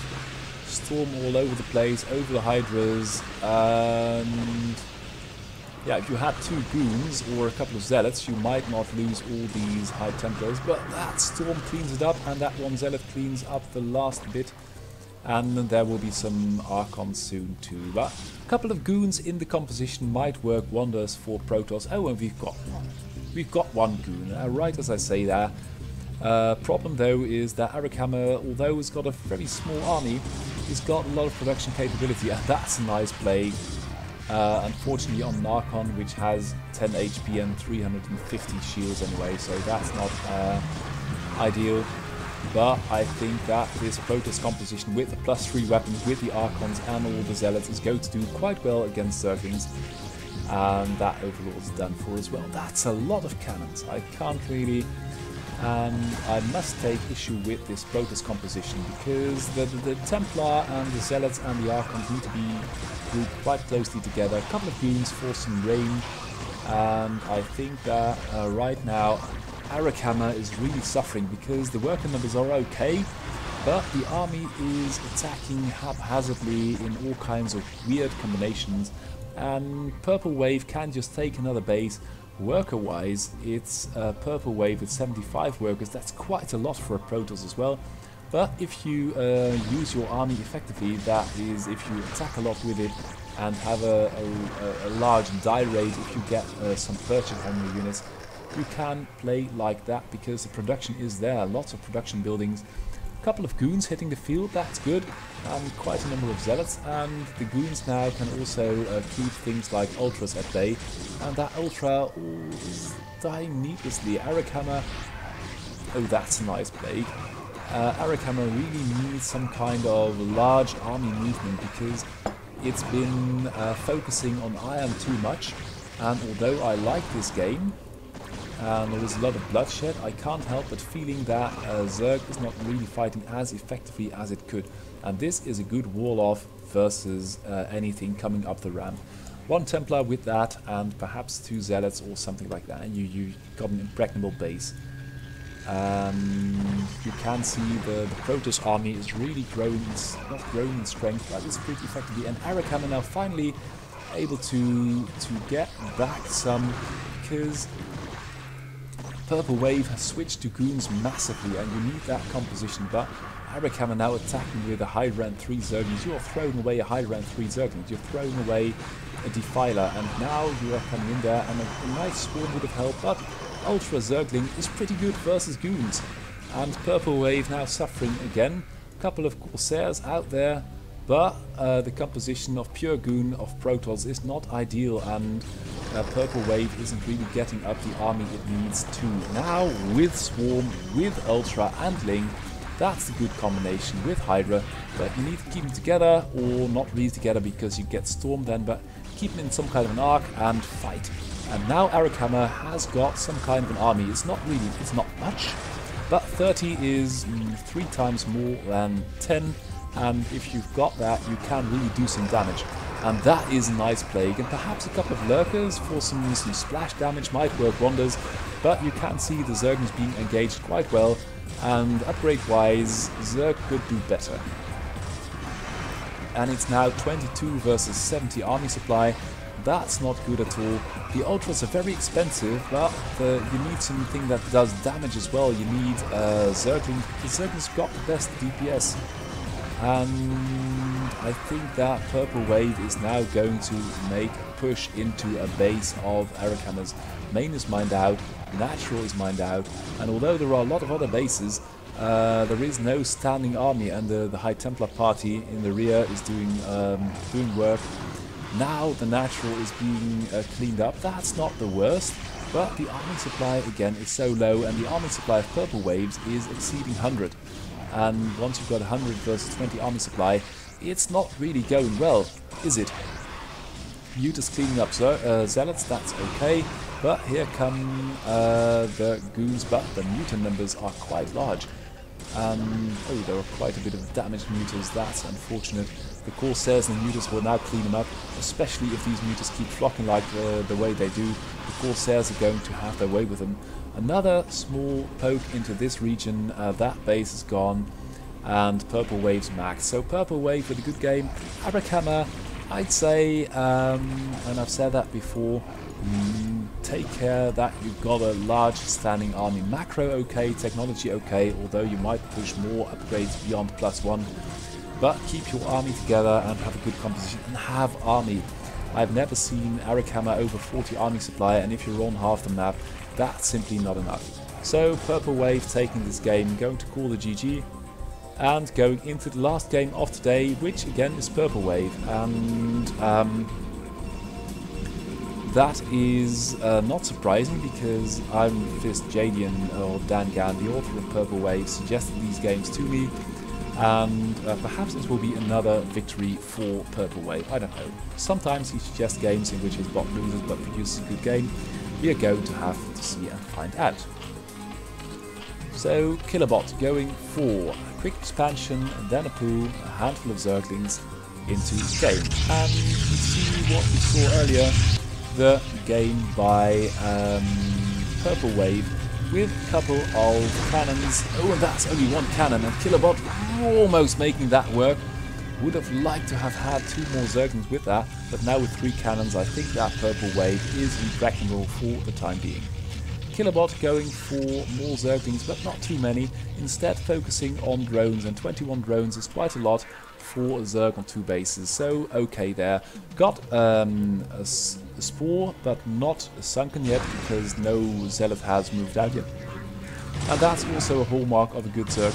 storm all over the place, over the Hydras, and yeah, if you had 2 goons or a couple of Zealots, you might not lose all these High Templars, but that storm cleans it up, and that one Zealot cleans up the last bit, and there will be some Archons soon too. But a couple of goons in the composition might work wonders for Protoss. Oh, and we've got one goon, right as I say that. Problem though is that Eric Hammer, although he's got a very small army, he's got a lot of production capability, and that's a nice play. Unfortunately on Narcon, which has 10 HP and 350 shields anyway, so that's not ideal. But I think that this Protoss composition with the +3 weapons, with the Archons and all the Zealots, is going to do quite well against Zerglings. And that overlord is done for as well. That's a lot of cannons. I can't really... And I must take issue with this Protoss composition, because the Templar and the Zealots and the Archons need to be grouped quite closely together. A couple of goons for some range, and I think that right now Eric Hammer is really suffering, because the worker numbers are okay, but the army is attacking haphazardly in all kinds of weird combinations, and Purple Wave can just take another base. Worker-wise, it's a Purple Wave with 75 workers. That's quite a lot for a Protoss as well. But if you use your army effectively, that is, if you attack a lot with it and have a large die rate, if you get some purchase on your units, you can play like that, because the production is there. Lots of production buildings. A couple of goons hitting the field, that's good. And quite a number of zealots, and the goons now can also keep things like ultras at bay. And that ultra is dying needlessly. Arakhammer, oh, that's a nice plague. Arakhammer really needs some kind of large army movement because it's been focusing on iron too much. And although I like this game, and there is a lot of bloodshed, I can't help but feeling that Zerg is not really fighting as effectively as it could. And this is a good wall-off versus anything coming up the ramp. One Templar with that, and perhaps 2 Zealots or something like that, and you got an impregnable base. You can see the Protoss army is really growing, it's not growing in strength, but it's pretty effectively. And Arakhammer now finally able to get back some, because Purple Wave has switched to goons massively, and you need that composition. But Arakhammer now attacking with a high rank 3 Zerglings. You're throwing away a high rank 3 Zerglings. You're throwing away a Defiler, and now you are coming in there, and a nice swarm would have helped. But Ultra Zergling is pretty good versus goons, and Purple Wave now suffering again. A couple of Corsairs out there, but the composition of pure goon of Protoss is not ideal, and Purple Wave isn't really getting up the army it needs to. Now with Swarm, with Ultra and Ling, that's a good combination with Hydra, but you need to keep them together, or not really together because you get stormed then, but keep them in some kind of an arc and fight. And now Arakhammer has got some kind of an army. It's not much, but 30 is 3 times more than 10, and if you've got that, you can really do some damage. And that is a nice plague, and perhaps a couple of lurkers for some splash damage might work wonders, but you can see the Zerglings being engaged quite well, and upgrade-wise, Zerg could do better. And it's now 22 versus 70 army supply. That's not good at all. The Ultras are very expensive, but you need something that does damage as well. You need Zerglings. The Zerglings got the best DPS. And I think that Purple Wave is now going to make a push into a base of Arakhammer's. Main is mined out, Natural is mined out, and although there are a lot of other bases, there is no standing army, and the High Templar party in the rear is doing work. Now the Natural is being cleaned up. That's not the worst, but the army supply again is so low, and the army supply of Purple Waves is exceeding 100. And once you've got 100 versus 20 army supply, it's not really going well, is it? Mutas cleaning up Zealots, that's okay, but here come the goons, but the mutant numbers are quite large. Oh, there are quite a bit of damaged mutas, that's unfortunate. The Corsairs and the mutas will now clean them up, especially if these mutas keep flocking like the way they do. The Corsairs are going to have their way with them. Another small poke into this region, that base is gone, and Purple Wave's max. So Purple Wave with a good game. Arakhammer, I'd say, and I've said that before, take care that you've got a large standing army. Macro okay, technology okay, although you might push more upgrades beyond +1. But keep your army together and have a good composition and have army. I've never seen Arakhammer over 40 army supply, and if you're on half the map, that's simply not enough. So Purple Wave taking this game, going to call the GG, and going into the last game of today, which again is Purple Wave. And that is not surprising, because Iron Fist Jadian, or Dan Gann, the author of Purple Wave, suggested these games to me. And perhaps this will be another victory for Purple Wave, I don't know. Sometimes he suggests games in which his bot loses but produces a good game. We are going to have to see and find out. So, Killerbot going for a quick expansion, and then a pool, a handful of Zerglings into the game. And you see what we saw earlier, the game by Purple Wave, with a couple of cannons. Oh, and that's only one cannon, and Killerbot almost making that work. Would have liked to have had 2 more Zerglings with that, but now with 3 cannons, I think that Purple Wave is impregnable for the time being. Killerbot going for more Zerglings, but not too many, instead focusing on drones, and 21 drones is quite a lot for a Zerg on 2 bases, so okay there. Got a Spore, but not sunken yet, because no Zealot has moved out yet. And that's also a hallmark of a good Zerg.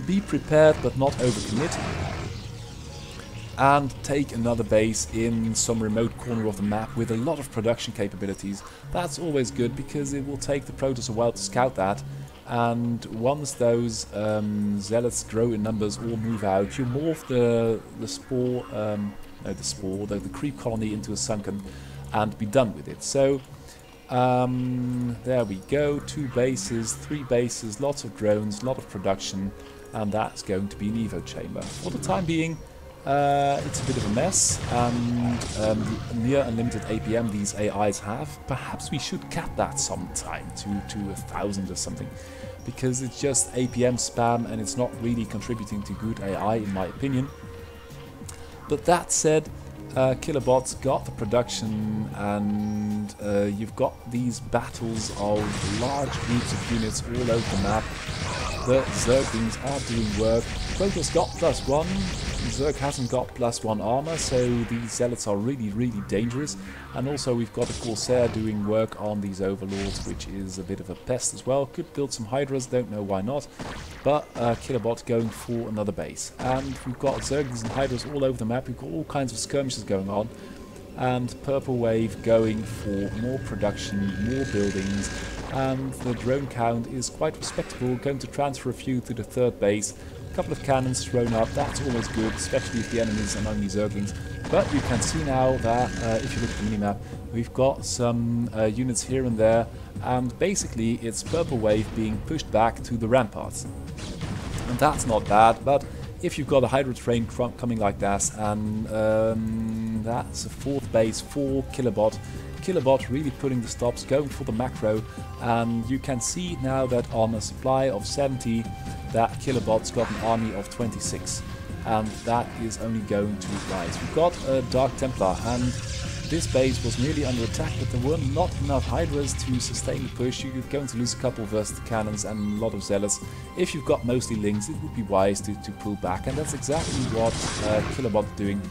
be prepared but not overcommit, and take another base in some remote corner of the map with a lot of production capabilities. That's always good because it will take the Protoss a while to scout that, and once those zealots grow in numbers or move out, you morph the creep colony into a sunken and be done with it. So there we go, 2 bases, 3 bases, lots of drones, lot of production, and that's going to be an evo chamber. For the time being, it's a bit of a mess, and near unlimited APM these AIs have. Perhaps we should cap that sometime to 1,000 or something, because it's just APM spam and it's not really contributing to good AI in my opinion. But that said, Kilobot's got the production, and you've got these battles of large groups of units all over the map. The Zerglings are doing work. Protoss got +1, Zerg hasn't got +1 armor, so these zealots are really dangerous. And also we've got a Corsair doing work on these overlords, which is a bit of a pest as well. Could build some Hydras, don't know why not. But Kilobot going for another base. And we've got Zerglings and Hydras all over the map. We've got all kinds of skirmishes going on. And Purple Wave going for more production, more buildings, and the drone count is quite respectable, going to transfer a few to the 3rd base. A couple of cannons thrown up, that's always good, especially if the enemies are only Zerglings. But you can see now that, if you look at the minimap, we've got some units here and there, and basically it's Purple Wave being pushed back to the ramparts. And that's not bad, but if you've got a Hydra train coming like that, and that's a 4th base for Kilobot. Kilobot really putting the stops, going for the macro, and you can see now that on a supply of 70, that Kilobot's got an army of 26, and that is only going to rise. We've got a Dark Templar, and this base was nearly under attack, but there were not enough Hydras to sustain the push. You're going to lose a couple versus the cannons and a lot of zealots. If you've got mostly Lings, it would be wise to pull back, and that's exactly what Kilobot is doing.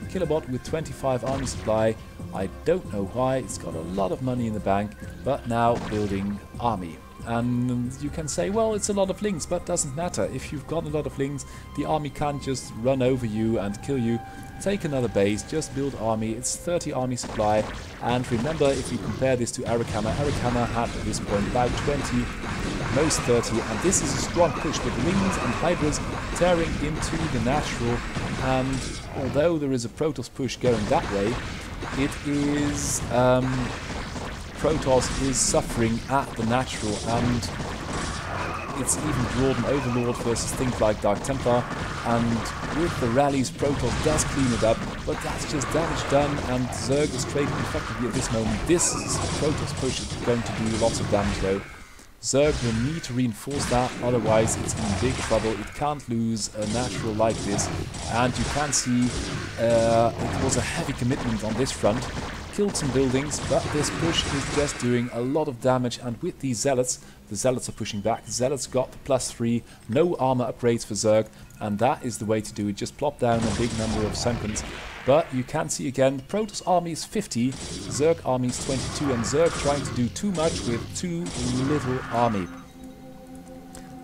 Kilobot with 25 army supply, I don't know why, it's got a lot of money in the bank, but now building army. And you can say, well, it's a lot of Lings, but doesn't matter. If you've got a lot of Lings, the army can't just run over you and kill you. Take another base, just build army, it's 30 army supply, and remember, if you compare this to Arikama had at this point about 20, most 30, and this is a strong push with Lings and Hydras tearing into the natural, and although there is a Protoss push going that way, it is Protoss is suffering at the natural, and it's even brought an Overlord versus things like Dark Templar, and with the rallies Protoss does clean it up, but that's just damage done, and Zerg is trading effectively at this moment. This Protoss push is going to do lots of damage though. Zerg will need to reinforce that, otherwise it's in big trouble. It can't lose a natural like this, and you can see it was a heavy commitment on this front. Killed some buildings, but this push is just doing a lot of damage, and with these zealots, the zealots are pushing back. Zealots got the +3, no armor upgrades for Zerg, and that is the way to do it. Just plop down a big number of Sunkens. But you can see again, Protoss army is 50, Zerg army is 22, and Zerg trying to do too much with too little army.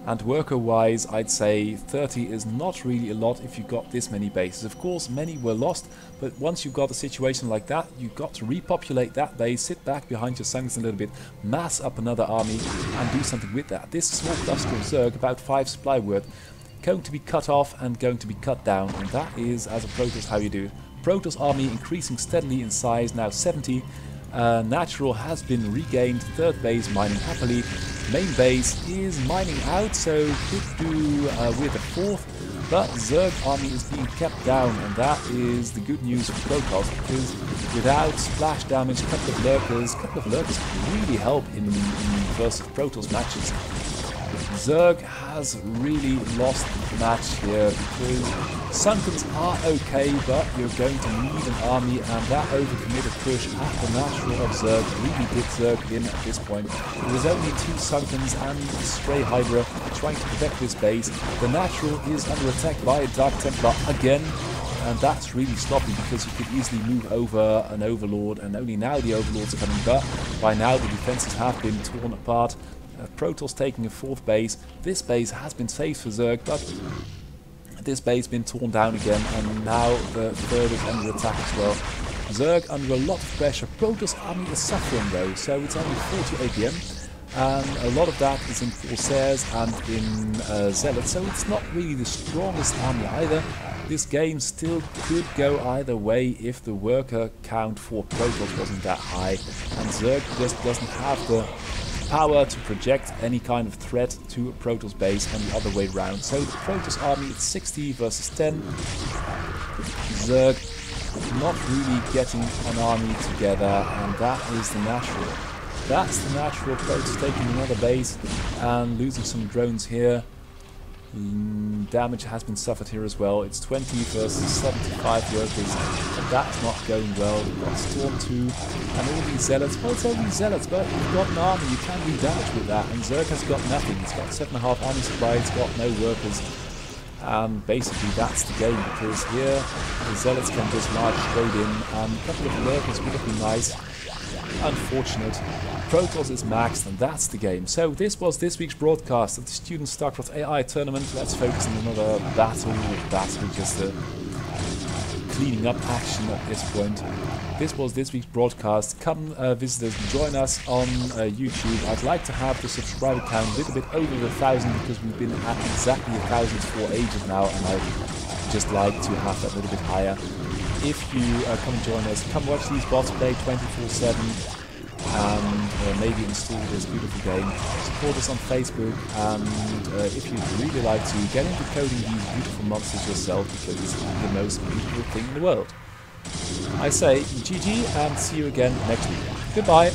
And worker-wise, I'd say 30 is not really a lot if you got this many bases. Of course, many were lost, but once you've got a situation like that, you've got to repopulate that base, sit back behind your Sunkens a little bit, mass up another army, and do something with that. This small cluster of Zerg, about 5 supply worth, going to be cut off and going to be cut down, and that is, as a Protoss, how you do it. Protoss army increasing steadily in size, now 70. Natural has been regained, 3rd base mining happily. Main base is mining out, so could do with a 4th, but Zerg army is being kept down, and that is the good news for Protoss, because without splash damage, a couple of lurkers can really help in versus Protoss matches. Zerg has really lost the match here, because Sunkens are okay, but you're going to need an army, and that overcommitted push at the natural of Zerg really did Zerg in at this point. There was only 2 Sunkens and a stray Hydra trying to protect this base. The natural is under attack by a Dark Templar again, and that's really sloppy, because you could easily move over an Overlord, and only now the Overlords are coming, but by now the defenses have been torn apart. Protoss taking a 4th base. This base has been saved for Zerg, but this base been torn down again, and now the 3rd is under attack as well. Zerg under a lot of pressure. Protoss army is suffering though, so it's only 40 APM. And a lot of that is in Corsairs and in Zealots, so it's not really the strongest army either. This game still could go either way if the worker count for Protoss wasn't that high, and Zerg just doesn't have the power to project any kind of threat to a Protoss base and the other way around. So the Protoss army is 60 versus 10. Zerg not really getting an army together, and that is the natural. That's the natural. Protoss taking another base and losing some drones here. Damage has been suffered here as well. It's 20 versus 75 workers, and that's not going well. We've got Storm 2 and all these Zealots. Well, it's only Zealots, but you've got an army, you can do damage with that, and Zerg has got nothing. It's got 7.5 army supply, it's got no workers. And basically that's the game, because here the Zealots can just march straight in, and a couple of workers would have been nice. Unfortunate. Protoss is maxed, and that's the game. So this was this week's broadcast of the Student StarCraft AI tournament. Let's focus on another battle, just a cleaning up action at this point. This was this week's broadcast. Come visit us, join us on YouTube. I'd like to have the subscriber count a little bit over 1,000, because we've been at exactly 1,000 for ages now, and I'd just like to have that a little bit higher. If you come and join us, come watch these bots play 24/7, and maybe install this beautiful game. Support us on Facebook, and if you'd really like to, get into coding these beautiful monsters yourself, because it's the most beautiful thing in the world. I say GG, and see you again next week. Goodbye!